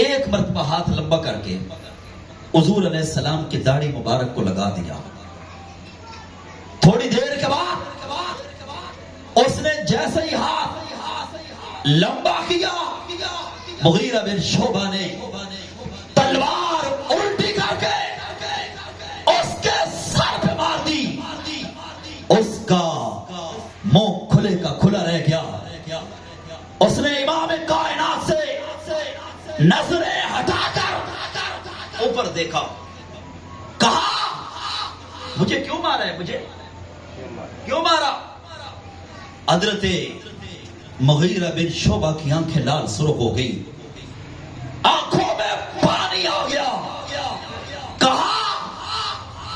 ایک مرتبہ ہاتھ لمبا کر کے حضور علیہ السلام کی داڑھی مبارک کو لگا دیا. تھوڑی دیر کے بعد اس نے جیسے ہی ہاتھ لمبا کیا, مغیرہ بن شعبہ نے تلوار الٹی کر کے اس کے سر پہ مار دی. اس کا منہ کھلے کا کھلا رہ گیا. اس نے امام کائنات سے نظریں ہٹا کر اوپر دیکھا, کہا مجھے کیوں مارا ہے, مجھے کیوں مارا؟ حضرت مغیرہ بن شعبہ کی آنکھیں لال سرخ ہو گئی, آنکھوں میں پانی آ گیا. کہا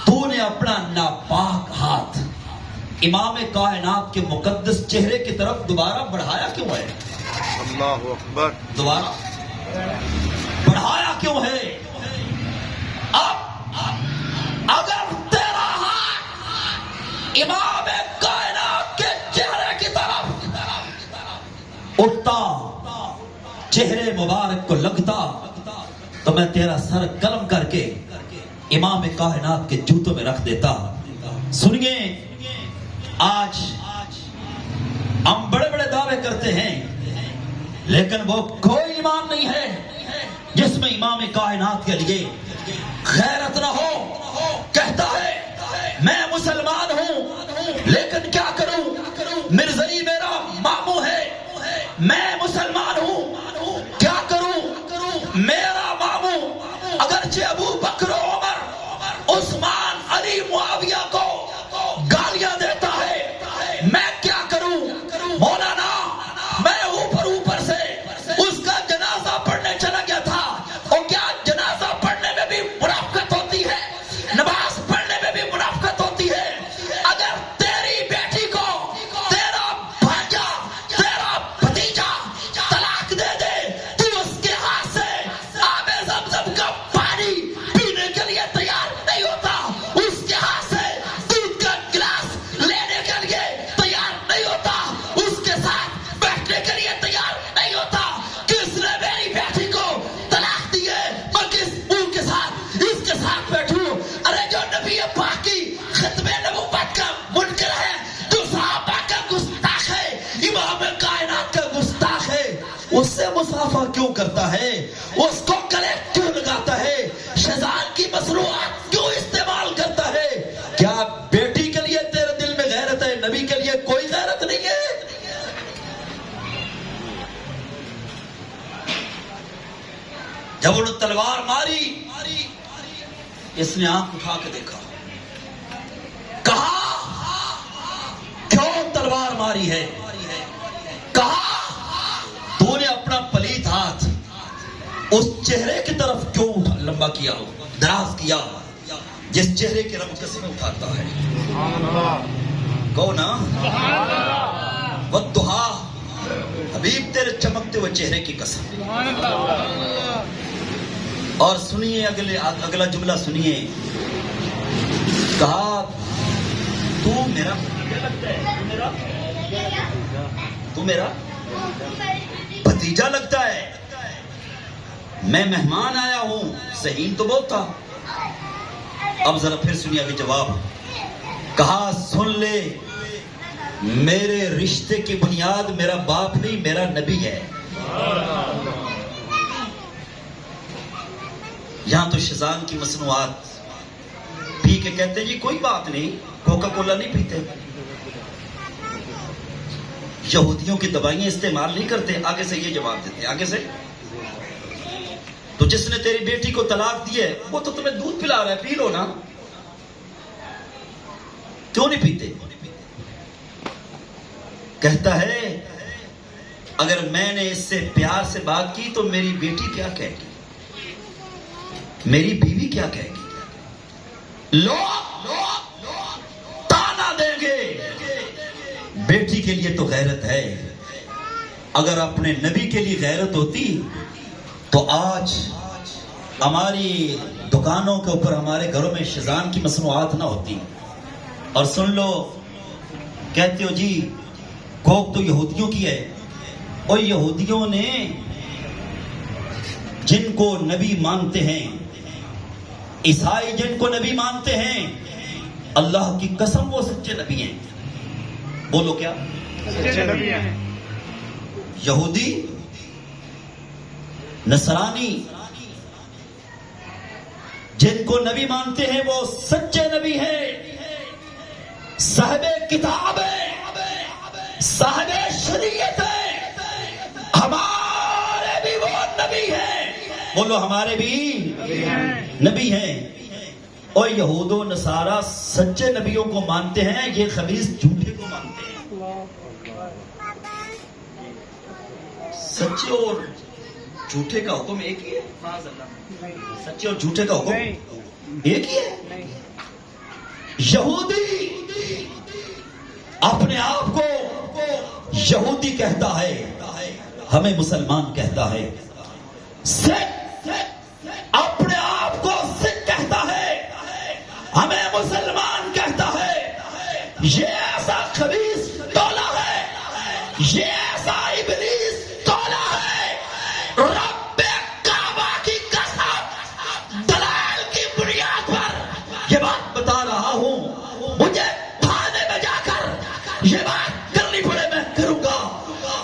تو نے اپنا ناپاک ہاتھ امام کائنات کے مقدس چہرے کی طرف دوبارہ بڑھایا کیوں ہے؟ اللہ اکبر. دوبارہ بڑھایا کیوں ہے؟ اب اگر تیرا ہاتھ امام کائنات کے چہرے کی طرف اٹھتا, چہرے مبارک کو لگتا, تو میں تیرا سر قلم کر کے امام کائنات کے جوتوں میں رکھ دیتا. سنیے, آج ہم بڑے بڑے دعوے کرتے ہیں لیکن وہ کوئی ایمان نہیں ہے جس میں امام کائنات کے لیے غیرت نہ ہو. کہتا ہے میں مسلمان ہوں لیکن کیا کروں, مرزائی میرا ماموں ہے. میں مسلمان ہوں کیا کروں, میرا ماموں اگرچہ ابو بکر و عمر عثمان علی معاویہ کو گالیاں دیتا ہے, میں کیا کروں؟ مولانا میں اوپر سے اس کا جنازہ پڑھنے چلا گیا تھا. اور کیا جنازہ پڑھنے میں بھی منافقت ہوتی ہے, نماز پڑھنے میں بھی منافقت ہوتی ہے. اگر تیری بیٹی کو تیرا بھانجا تیرا بھتیجا طلاق دے دے, تو اس کے ہاتھ سے آب زمزم کا پانی پینے کے لیے تیار نہیں ہوتا, اس کے ہاتھ سے دودھ کا گلاس لینے کے لیے تیار نہیں ہوتا, اس کے ساتھ بیٹھنے کے لیے تیار نہیں ہوتا. کس نے میری بیٹی کو طلاق دی ہے, میں کس ان کے ساتھ اس کے ساتھ بیٹھوں؟ ارے جو نبی پاک کی ختم نبوت کا منکر ہے, جو صحابہ کا گستاخ ہے, امام کائنات کا گستاخ ہے, اس سے مصافحہ کیوں کرتا ہے, اس کو گلے کیوں لگاتا ہے, شیطان کی مصنوعات کیوں استعمال کرتا ہے؟ کیا بیٹی کے لیے تیرے دل میں غیرت ہے, نبی کے لیے کوئی غیرت نہیں ہے؟ جب انہوں نے تلوار ماری, اس نے آنکھ اٹھا کے دیکھا, کہا کیوں تلوار ماری ہے؟ کہا تو نے اپنا پلیت ہاتھ اس چہرے کی طرف کیوں لمبا کیا, دراز کیا, جس چہرے کی رب قسمیں اٹھاتا ہے؟ کون؟ والضحا, حبیب تیرے چمکتے ہوئے چہرے کی قسم. اور سنیے اگلا جملہ سنیے, کہا تو میرا بھتیجا لگتا ہے, میں مہمان آیا ہوں, صحیح تو بہت تھا. اب ذرا پھر سنیے آگے جواب. کہا سن لے, میرے رشتے کی بنیاد میرا باپ نہیں میرا نبی ہے. یہاں تو شیطان کی مصنوعات پی کے کہتے ہیں جی کوئی بات نہیں, کوکا کولا نہیں پیتے, یہودیوں کی دوائیاں استعمال نہیں کرتے. آگے سے یہ جواب دیتے, آگے سے تو جس نے تیری بیٹی کو طلاق دی ہے وہ تو تمہیں دودھ پلا رہا ہے, پی لو نا. کیوں نہیں پیتے؟ کہتا ہے اگر میں نے اس سے پیار سے بات کی تو میری بیٹی کیا کہے گی، میری بیوی کیا کہے گی، لوگ تانا دیں گے۔ بیٹی کے لیے تو غیرت ہے، اگر اپنے نبی کے لیے غیرت ہوتی تو آج ہماری دکانوں کے اوپر، ہمارے گھروں میں شیزان کی مصنوعات نہ ہوتی۔ اور سن لو، کہتے ہو جی کوک تو یہودیوں کی ہے، اور یہودیوں نے جن کو نبی مانتے ہیں، عیسائی جن کو نبی مانتے ہیں، اللہ کی قسم وہ سچے نبی ہیں۔ بولو کیا؟ سچے نبی ہیں۔ یہودی، نصرانی جن کو نبی مانتے ہیں وہ سچے نبی ہیں، صاحب کتاب ہے، صاحب شریعت ہے، ہمارے بھی وہ نبی ہیں۔ بولو ہمارے بھی نبی ہیں۔ اور یہود و نصارہ سچے نبیوں کو مانتے ہیں، یہ خبیث جھوٹے کو مانتے ہیں۔ سچے اور جھوٹے کا حکم ایک ہی ہے؟ سچے اور جھوٹے کا حکم ایک ہی ہے؟ یہودی اپنے آپ کو یہودی کہتا ہے، ہمیں مسلمان کہتا ہے۔ سکھ اپنے آپ کو سکھ کہتا ہے، ہمیں مسلمان کہتا ہے۔ یہ ایسا خبیث ٹولہ ہے، یہ ایسا ابلیس ٹولہ ہے، رب کعبہ کی قسم دلائل کی بنیاد پر یہ بات بتا رہا ہوں۔ مجھے تھانے میں جا کر یہ بات کرنی پڑے میں کروں گا،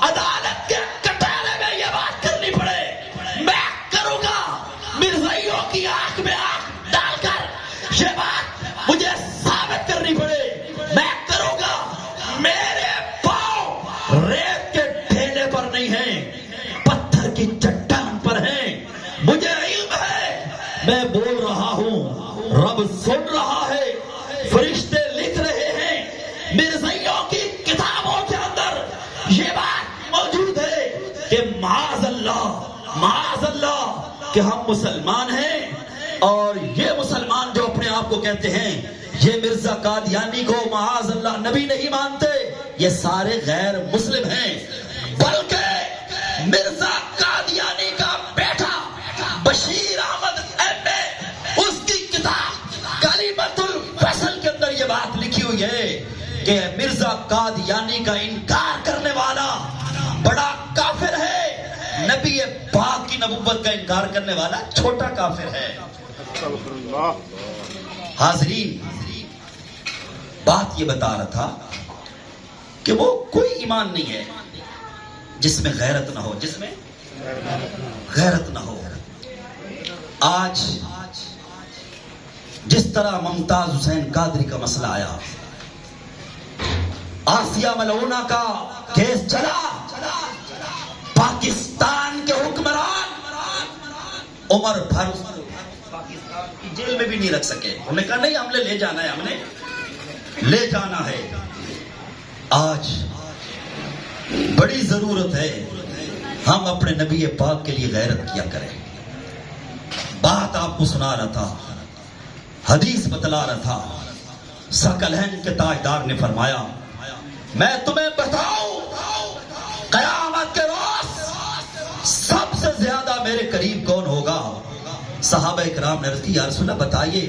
عدالت کے کٹہرے میں یہ بات کرنی پڑے میں کروں گا، مرزائیوں کی آنکھ میں آنکھ ڈال کر یہ بات مجھے ثابت کرنی پڑے میں کروں گا۔ میرے پاؤں ریت کے ڈھیلے پر نہیں ہیں، پتھر کی چٹان پر ہیں۔ مجھے علم ہے، میں بول رہا ہوں، رب سن رہا ہے، فرشتے لکھ رہے ہیں، مرزائیوں کی کتابوں کے اندر یہ بات موجود ہے کہ معاذ اللہ کہ ہم مسلمان ہیں، اور یہ مسلمان جو اپنے آپ کو کہتے ہیں یہ مرزا قادیانی کو معاذ اللہ نبی نہیں مانتے، یہ سارے غیر مسلم ہیں۔ بلکہ مرزا قادیانی کا بیٹا بشیر احمد ایم اے، اس کی کتاب کلمۃ الفصل کے اندر یہ بات لکھی ہوئی ہے کہ مرزا قادیانی کا انکار کرنے والا بڑا کافر ہے، نبی پاک کی نبوت کا انکار کرنے والا چھوٹا کافر ہے۔ استغفر اللہ۔ حاضرین، بات یہ بتا رہا تھا کہ وہ کوئی ایمان نہیں ہے جس میں غیرت نہ ہو، جس میں غیرت نہ ہو۔ آج جس طرح ممتاز حسین قادری کا مسئلہ آیا، آسیہ ملعونہ کا کیس چلا، پاکستان کے حکمران عمر بھر پاکستان کی جیل میں بھی نہیں رکھ سکے۔ انہوں نے کہا نہیں، ہم نے لے جانا ہے، ہم نے لے جانا ہے۔ آج بڑی ضرورت ہے ہم اپنے نبی پاک کے لیے غیرت کیا کریں۔ بات آپ کو سنا رہا تھا، حدیث بتلا رہا تھا، ثقلین کے تاجدار نے فرمایا میں تمہیں بتاؤں قیامت کے روز سب سے زیادہ میرے قریب کون ہوگا؟ صحابہ کرام نے عرض کی یا رسول اللہ بتائیے۔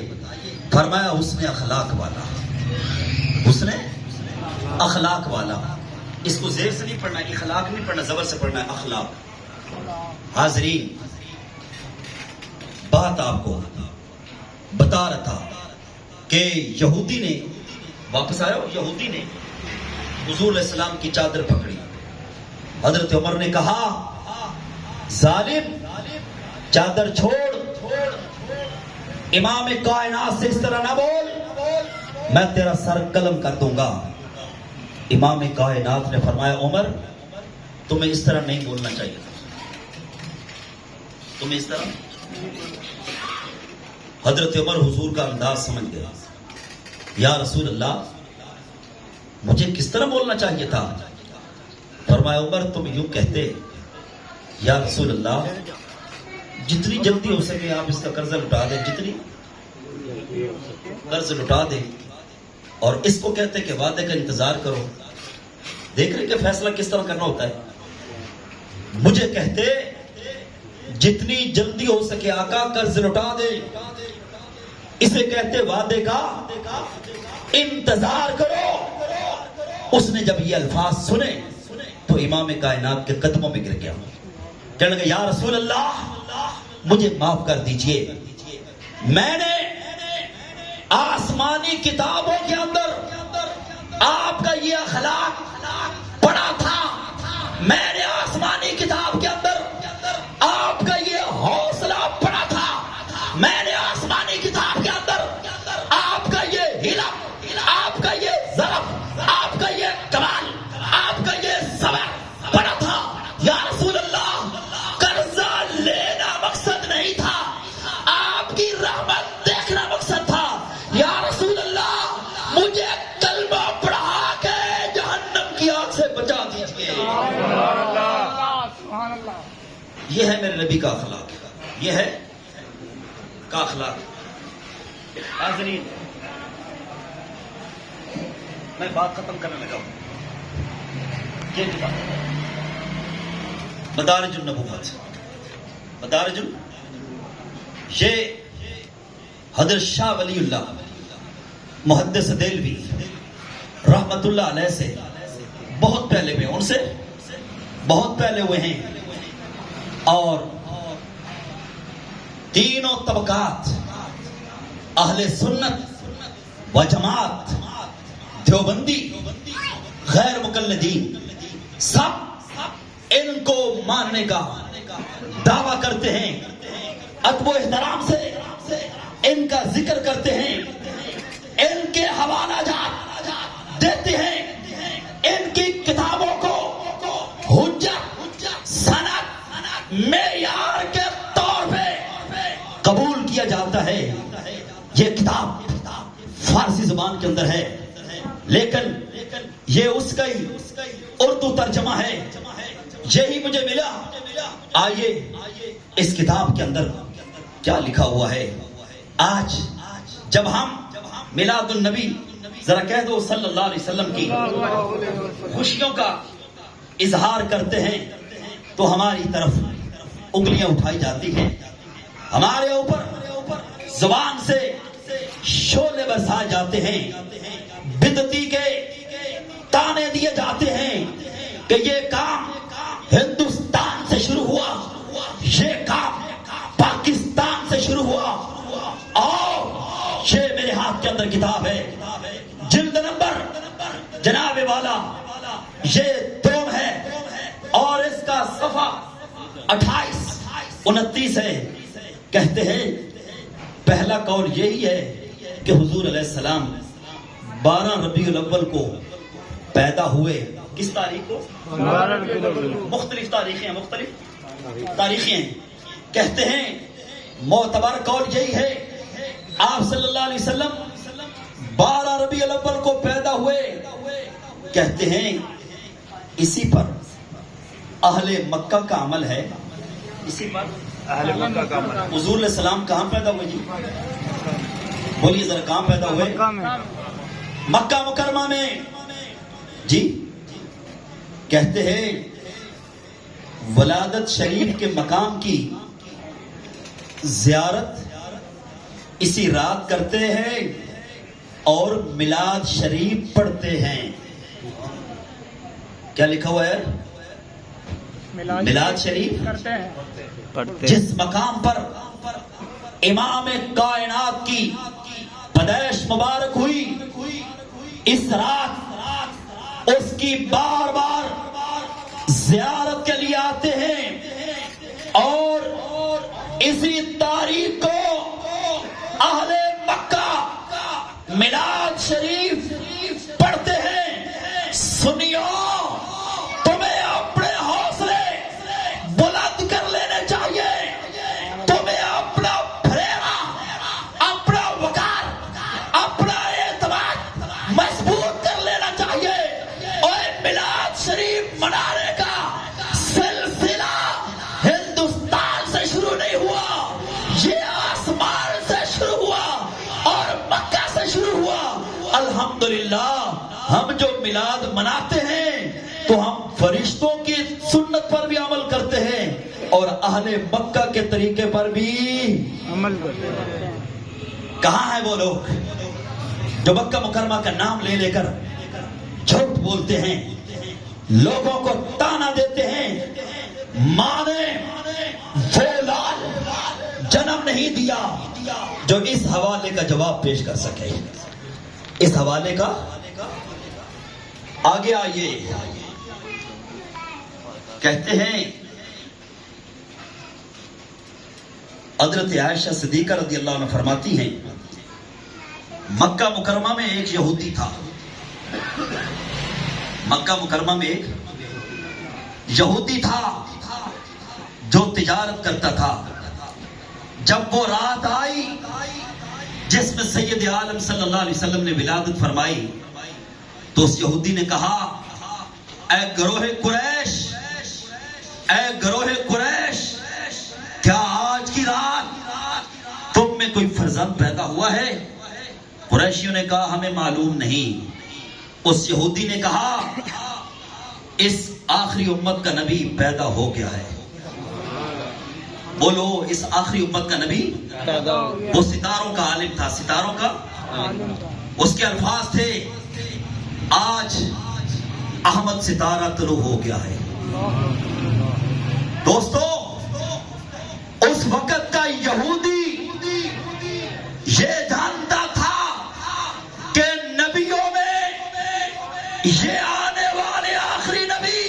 فرمایا حسن اخلاق والا، حسن اخلاق والا۔ اس کو زیر سے نہیں پڑھنا، اخلاق نہیں پڑھنا، زبر سے پڑھنا ہے، اخلاق۔ حاضرین، بات آپ کو بتا رہا تھا کہ یہودی نے واپس آیا، یہودی نے حضور علیہ السلام کی چادر پکڑی۔ حضرت عمر نے کہا ظالم، چادر چھوڑ، امام کائنات سے اس طرح نہ بول، میں تیرا سر قلم کر دوں گا۔ امام کائنات نے فرمایا عمر تمہیں اس طرح نہیں بولنا چاہیے تھا، تمہیں اس طرح۔ حضرت عمر حضور کا انداز سمجھ گیا، یا رسول اللہ مجھے کس طرح بولنا چاہیے تھا؟ فرمایا عمر تم یوں کہتے یا رسول اللہ جتنی جلدی ہو سکے آپ اس کا قرضہ لٹا دیں، جتنی قرض لٹا دیں، اور اس کو کہتے کہ وعدے کا انتظار کرو. دیکھ رہے کہ فیصلہ کس طرح کرنا ہوتا ہے. مجھے کہتے جتنی جلدی ہو سکے آقا قرض لٹا دے، اسے کہتے وعدے کا انتظار کرو. اس نے جب یہ الفاظ سنے تو امام کائنات کے قدموں میں گر گیا. کہنے لگا یا رسول اللہ مجھے معاف کر دیجئے، میں نے آسمانی کتابوں کے اندر آپ کا یہ اخلاق پڑھا تھا، میں نے آسمانی کتاب کے اندر آپ کا یہ حوصلہ پڑھا تھا، میں نے آسمانی کتاب کے اندر آپ کا یہ حلم، آپ کا یہ ضرب، آپ کا یہ کمال، آپ کا یہ صبر پڑھا تھا. یا رسول اللہ قرضہ لینا مقصد نہیں تھا، آپ کی رحمت دیکھنا مقصد تھا. یا رسول اللہ مجھے کلمہ پڑھا کے جہنم کی آگ سے بچا دیجیے. یہ ہے میرے نبی کا اخلاق، یہ ہے کا اخلاق. حاضرین میں بات ختم کرنے لگا ہوں. یہ کتاب مدارج النبوت، مدارج یہ حضرت شاہ ولی اللہ محدث دہلوی رحمت اللہ علیہ سے بہت پہلے ہوئے، ان سے بہت پہلے ہوئے ہیں. اور تینوں طبقات اہل سنت و جماعت، دیوبندی، غیر مقلدین، سب ان کو ماننے کا دعویٰ کرتے ہیں، ادب و احترام سے ان کا ذکر کرتے ہیں، ان کے حوالہ جات دیتے ہیں، ان کی کتابوں کو حجت سند معیار کے طور پہ قبول کیا جاتا ہے. یہ کتاب فارسی زبان کے اندر ہے، لیکن یہ اس کا ہی اردو ترجمہ ہے. یہی مجھے ملا. آئیے اس کتاب کے اندر کیا لکھا ہوا ہے. آج جب ہم میلاد النبی ذرا کہہ دو صلی اللہ علیہ وسلم کی خوشیوں کا اظہار کرتے ہیں تو ہماری طرف انگلیاں اٹھائی جاتی ہیں، ہمارے اوپر زبان سے شعلے برسائے جاتے ہیں، بدعتی کے تانے دیے جاتے ہیں کہ یہ کام ہندوستان سے شروع ہوا، یہ کام پاکستان سے شروع ہوا. اور یہ میرے ہاتھ کے اندر کتاب ہے، جلد نمبر جناب والا یہ 2 ہے، اور اس کا صفحہ 28-29 ہے. کہتے ہیں پہلا قول یہی ہے کہ حضور علیہ السلام 12 ربیع الاول کو پیدا ہوئے. کس تاریخ کو؟ مختلف تاریخیں، مختلف تاریخیں ہیں. کہتے ہیں معتبر قول یہی ہے آپ صلی اللہ علیہ وسلم 12 ربیع الاول کو پیدا ہوئے. کہتے ہیں اسی پر اہل مکہ کا عمل ہے، اسی پر اہل مکہ کا عمل. حضور علیہ السلام کہاں پیدا ہوئے جی؟ بولیے ذرا کہاں پیدا ہوئے؟ مکہ مکرمہ میں جی. کہتے ہیں ولادت شریف کے مقام کی زیارت اسی رات کرتے ہیں اور میلاد شریف پڑھتے ہیں. کیا لکھا ہوا ہے؟ میلاد شریف کرتے ہیں. جس مقام پر امام کائنات کی پیدائش مبارک ہوئی، اس رات اس کی بار بار زیارت کے لیے آتے ہیں، اور اسی تاریخ کو اہل مکہ میلاد شریف پڑھتے ہیں. سنیو تمہیں اپنے حوصلے بلند کر لینے چاہیے، تمہیں اپنا پھریرا، اپنا وقار، اپنا اعتماد مضبوط کر لینا چاہیے. ہم جو میلاد مناتے ہیں تو ہم فرشتوں کی سنت پر بھی عمل کرتے ہیں اور اہل مکہ کے طریقے پر بھی عمل کرتے ہیں. کہاں ہیں وہ لوگ جو مکہ مکرمہ کا نام لے لے کر جھوٹ بولتے ہیں, لوگوں کو تانا دیتے ہیں, ماں نے وہ لال جنم نہیں دیا جو اس حوالے کا جواب پیش کر سکے. اس حوالے کا آگے آئیے. کہتے ہیں حضرت عائشہ صدیقہ رضی اللہ عنہ فرماتی ہیں مکہ مکرمہ میں ایک یہودی تھا. مکہ مکرمہ میں ایک یہودی تھا جو تجارت کرتا تھا. جب وہ رات آئی جس میں سید عالم صلی اللہ علیہ وسلم نے ولادت فرمائی تو اس یہودی نے کہا اے گروہ قریش, اے گروہ قریش, کیا آج کی رات تم میں کوئی فرزند پیدا ہوا ہے؟ قریشیوں نے کہا ہمیں معلوم نہیں. اس یہودی نے کہا اس آخری امت کا نبی پیدا ہو گیا ہے. بولو, اس آخری امت کا نبی پیدا ہو گیا. وہ ستاروں کا عالم تھا, ستاروں کا. اس کے الفاظ تھے آج احمد ستارہ طلوع ہو گیا ہے. دوستو, اس وقت کا یہودی یہ جانتا تھا کہ نبیوں میں یہ آنے والے آخری نبی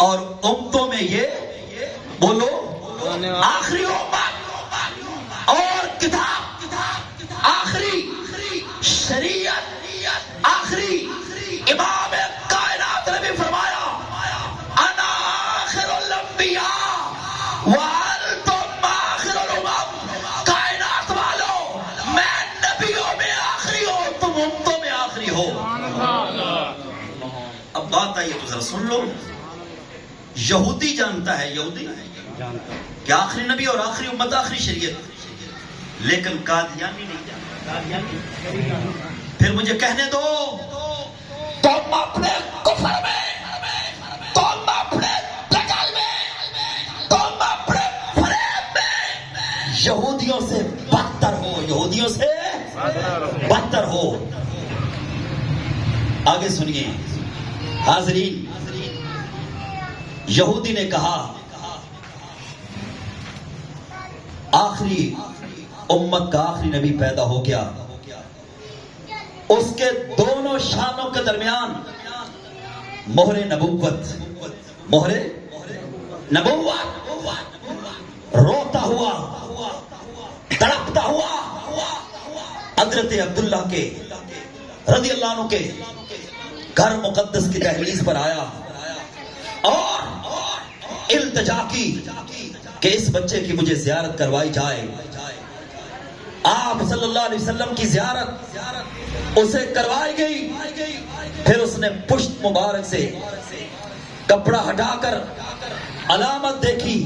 اور امتوں میں یہ بولو آخری امت اور کتاب آخری, شریعت آخری. امام کائنات نے بھی فرمایا انا آخر الانبیاء وانتم آخر الامم. کائنات والو, میں نبیوں میں آخری ہوں, تم امتوں میں آخری ہو. اب بات آئیے تو ذرا سن لو. یہودی جانتا ہے, یہودی کہ آخری نبی اور آخری امت آخری شریعت, لیکن قادیانی نہیں جانتا. پھر مجھے کہنے دو, تم اپنے کفر میں, تم اپنے دجل میں, تم اپنے فریب میں یہودیوں سے بدتر ہو, یہودیوں سے بدتر ہو. آگے سنیے حاضرین. یہودی نے کہا آخری امت کا آخری نبی پیدا ہو گیا. اس کے دونوں شانوں کے درمیان مہر نبوت, مہر نبوت روتا ہوا, تڑپتا ہوا حضرت عبداللہ کے رضی اللہ عنہ کے گھر مقدس کی دہلیز پر آیا اور التجا کی کہ اس بچے کی مجھے زیارت کروائی جائے. آپ صلی اللہ علیہ وسلم کی زیارت اسے کروائی گئی. پھر اس نے پشت مبارک سے کپڑا ہٹا کر علامت دیکھی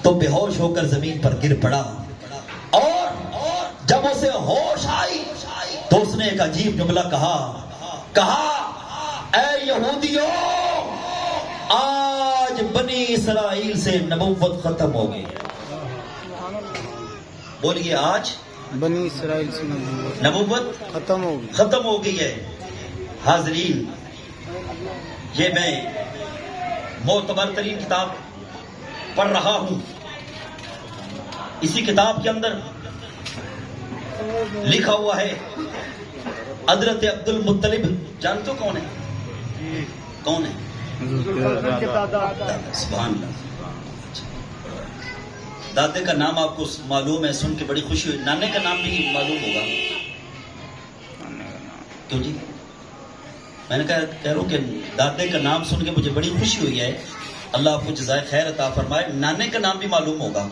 تو بے ہوش ہو کر زمین پر گر پڑا. اور جب اسے ہوش آئی تو اس نے ایک عجیب جملہ کہا اے یہودیوں, آج بنی اسرائیل سے نبوت ختم ہو گئی. بولیے, آج بنی اسرائیل سے نبوت ختم ہو گئی ہے. حاضرین, یہ میں معتبر ترین کتاب پڑھ رہا ہوں. اسی کتاب کے اندر لکھا ہوا ہے حضرت عبد المطلب, جانتے ہو کون ہے؟ کون ہے؟ سبحان اللہ. دادے کا نام آپ کو معلوم ہے, سن کے بڑی خوشی ہوئی. نانے کا نام بھی معلوم ہوگا, کیوں جی؟ میں نے کہہ رہا ہوں کہ دادے کا نام سن کے مجھے بڑی خوشی ہوئی ہے. اللہ آپ کو جزائے خیر عطا فرمائے. نانے کا نام بھی معلوم ہوگا,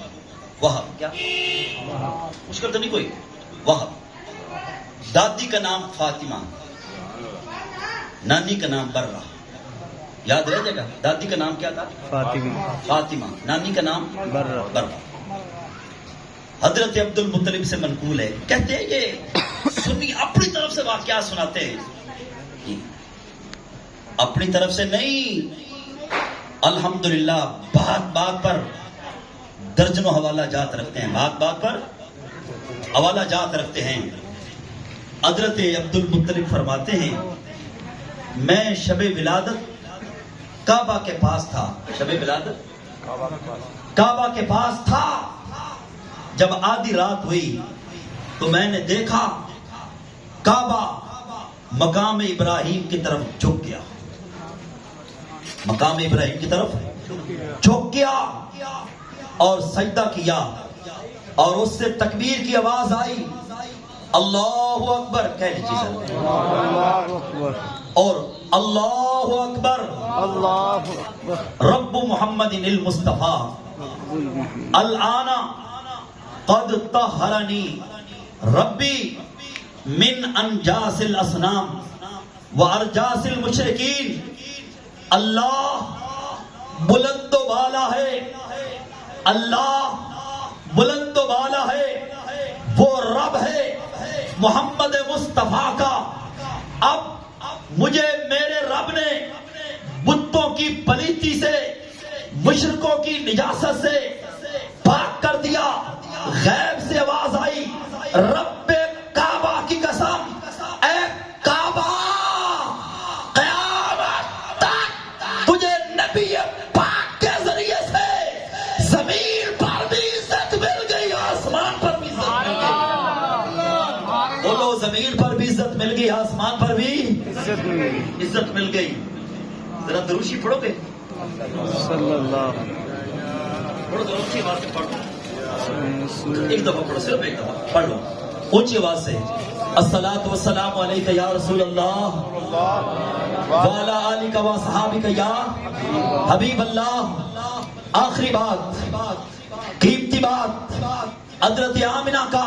وہب. کیا مشکل تو نہیں کوئی؟ وہب. دادی کا نام فاطمہ, نانی کا نام برہ. یاد رہ جائے گا. دادی کا نام کیا تھا؟ فاطمہ. نانی کا نام برہ. حضرت عبد المطلب سے منقول ہے. کہتے ہیں یہ سنی اپنی طرف سے واقعات سناتے ہیں. اپنی طرف سے نہیں، الحمدللہ بات بات پر درجنوں حوالہ جات رکھتے ہیں، بات بات پر حوالہ جات رکھتے ہیں۔ حضرت عبد المطلب فرماتے ہیں میں شب ولادت کعبہ کے پاس تھا، شب ولادت کعبہ کے پاس تھا، جب آدھی رات ہوئی تو میں نے دیکھا کعبہ مقام ابراہیم کی طرف جھک گیا، مقام ابراہیم کی طرف جھک گیا اور سجدہ کیا، اور اس سے تکبیر کی آواز آئی اللہ اکبر، کہہ لیجیے اللہ اکبر، اور اللہ اکبر، اللہ اکبر، رب محمد المصطفیٰ الآن قد طہرنی ربی من انجاس الاصنام وارجاس المشرکین۔ اللہ بلند و بالا ہے، اللہ بلند و بالا ہے، وہ رب ہے محمد مصطفیٰ کا۔ اب مجھے میرے رب نے بتوں کی پلیتی سے، مشرکوں کی نجاست سے پاک کر دیا۔ غیب سے آواز آئی رب کعبہ کی قسم، اے کعبہ قیامت تک تجھے نبی پاک کے ذریعے سے زمین پر بھی عزت مل گئی، آسمان پر بھی عزت مل گئی۔ بولو زمین پر بھی عزت مل گئی، آسمان پر بھی عزت مل گئی۔ عزت مل گئی۔ ذرا دروشی پڑھو گے؟ صلی اللہ علیہ پڑھو ذرا اونچی آواز سے پڑھو، وسلم۔ ایک دفعہ پڑھو، صرف ایک دفعہ پڑھ لو اونچی آواز سے۔ الصلاۃ والسلام علیک یا رسول اللہ وعلی آلک و صحابک یا حبیب اللہ۔ آخری بات، قیمتی بات، حضرت آمنہ کا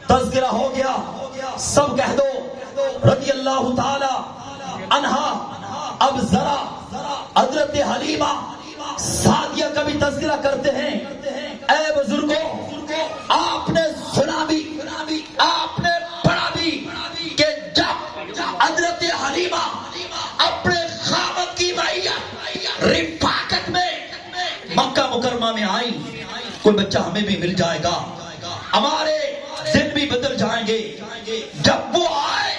تذکرہ ہو گیا، سب کہہ دو رضی اللہ تعالی عنہا۔ اب ذرا حضرت حلیمہ سعدیہ کا بھی تذکرہ کرتے ہیں۔ اے بزرگوں، آپ نے سنا بھی، آپ نے پڑھا بھی کہ جب حضرت حلیمہ اپنے خاوند کی معیت رفاقت میں مکہ مکرمہ میں آئی، کوئی بچہ ہمیں بھی مل جائے گا، ہمارے دن بھی بدل جائیں گے۔ جب وہ آئے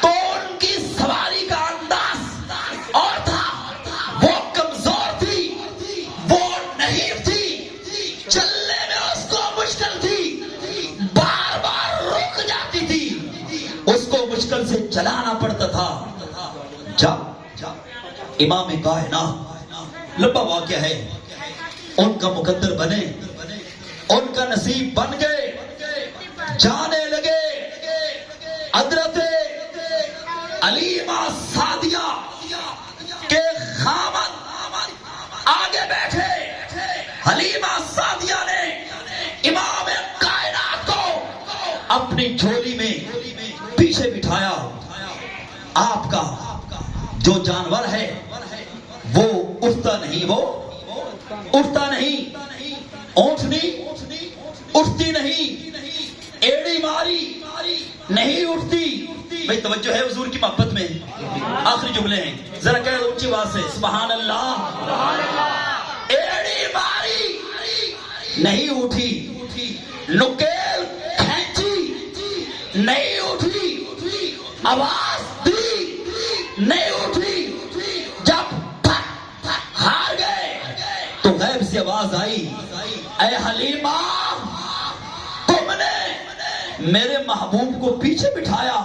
تو ان کی سواری کا انداز اور تھا، وہ کمزور تھی، وہ نہیں تھی، چلنے میں اس کو مشکل تھی، بار بار رک جاتی تھی، اس کو مشکل سے چلانا پڑتا تھا۔ جب امام کائنات، لمبا واقعہ ہے، ان کا مقدر بنے، ان کا نصیب بن گئے، جانے لگے۔ حضرت حلیمہ سعدیہ کے خاوند آگے بیٹھے، حلیمہ سعدیہ نے امام کائنات کو اپنی جھولی میں پیچھے بٹھایا۔ آپ کا جو جانور ہے وہ اٹھتا نہیں، وہ اٹھتا نہیں، اونٹنی اٹھتی نہیں، ایڑی ماری نہیں اٹھتی۔ بھائی توجہ ہے حضور کی محبت میں؟ آخری جملے ہیں، ذرا کہہ دو اونچی آواز سے سبحان اللہ۔ ایڑی ماری نہیں اٹھی، نکیل کھینچی نہیں اٹھی، آواز دی نہیں اٹھی۔ جب ہار گئے تو غیب سے آواز آئی اے حلیمہ تم نے میرے محبوب کو پیچھے بٹھایا،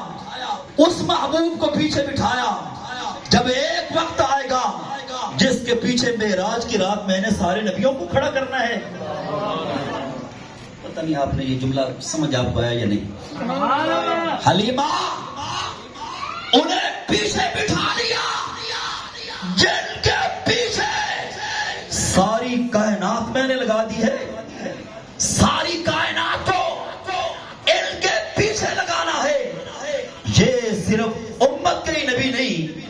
اس محبوب کو پیچھے بٹھایا، جب ایک وقت آئے گا جس کے پیچھے معراج کی رات میں نے سارے نبیوں کو کھڑا کرنا ہے۔ پتہ نہیں آپ نے یہ جملہ سمجھ آپ پایا یا نہیں؟ حلیمہ انہیں پیچھے بٹھا لیا جن کے پیچھے ساری کائنات میں نے لگا دی ہے، ساری کائنات کو ان کے پیچھے لگانا ہے۔ یہ صرف امت کے ہی نبی نہیں،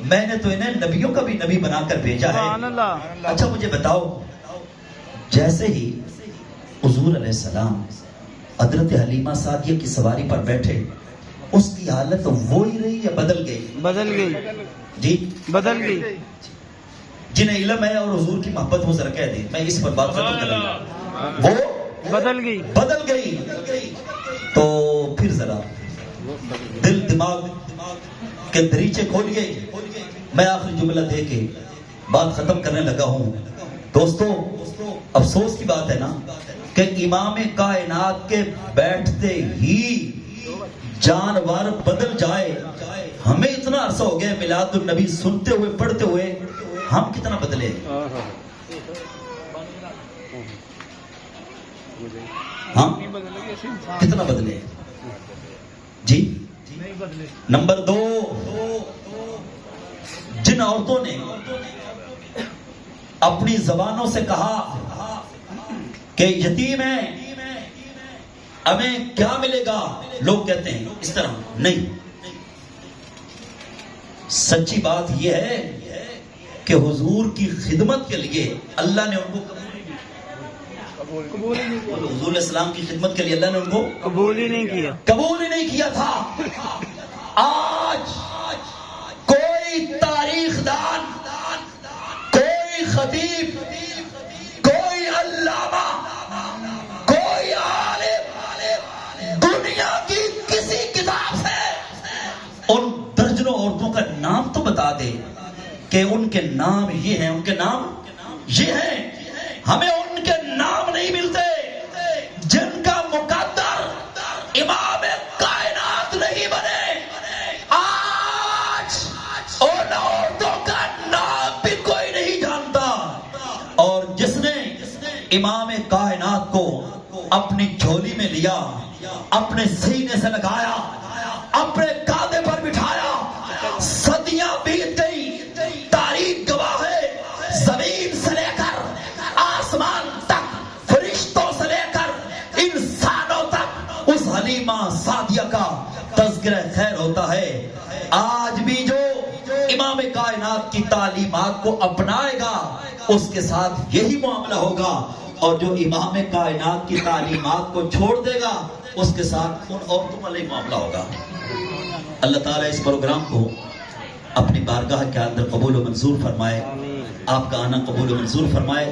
میں نے تو انہیں نبیوں کا بھی نبی بنا کر بھیجا ہے۔ اچھا مجھے بتاؤ، جیسے ہی حضور علیہ السلام حضرت حلیمہ سعدیہ کی سواری پر بیٹھے، اس کی حالت وہی رہی یا بدل گئی؟ بدل گئی جی بدل گئی جنہیں علم ہے اور حضور کی محبت وہ ذرا کہہ دیں، میں اس پر بات ختم کروں گا، وہ بدل گئی بدل گئی۔ تو پھر ذرا دل دماغ کے دریچے کھولیے۔ میں آخری جملہ دے کے بات ختم کرنے لگا ہوں۔ دوستو افسوس کی بات ہے نا کہ امام کائنات کے بیٹھتے ہی جانور بدل جائے۔ ہمیں اتنا عرصہ ہو گیا میلاد النبی سنتے ہوئے پڑھتے ہوئے، ہم کتنا بدلے؟ ہم کتنا بدلے؟ جی نمبر 2، جن عورتوں نے اپنی زبانوں سے کہا کہ یتیم ہے ہمیں کیا ملے گا، لوگ کہتے ہیں اس طرح نہیں۔ سچی بات یہ ہے کہ حضور کی خدمت کے لیے اللہ نے ان کو حضور علیہ السلام کی خدمت کے لیے اللہ نے ان کو قبول ہی نہیں کیا تھا۔ آج کوئی تاریخ دان، کوئی خطیب، کوئی علامہ، کوئی عالم دنیا کی کسی کتاب سے ان درجنوں عورتوں کا نام تو بتا دے کہ ان کے نام یہ ہیں، ان کے نام یہ ہیں۔ ہمیں ان کے نام نہیں ملتے جن کا مقدر امام کائنات نہیں بنے۔ آج ان عورتوں کا نام بھی کوئی نہیں جانتا، اور جس نے امام کائنات کو اپنی جھولی میں لیا، اپنے سینے سے لگایا، اپنے کاندھے پر بٹھایا، صدیاں بیت گئی، تاریخ گواہ ہے، زمین سے لے کر آسمان تک، فرشتوں سے لے کر انسانوں تک اس حلیمہ سعدیہ کا تذکرہ خیر ہوتا ہے۔ آج بھی جو امام کائنات کی تعلیمات کو اپنائے گا اس کے ساتھ یہی معاملہ ہوگا، اور جو امام کائنات کی تعلیمات کو چھوڑ دے گا اس کے ساتھ ان عورتوں والا ہی معاملہ ہوگا۔ اللہ تعالیٰ اس پروگرام کو اپنی بارگاہ کے اندر قبول و منظور فرمائے، آپ کا آنا قبول و منظور فرمائے۔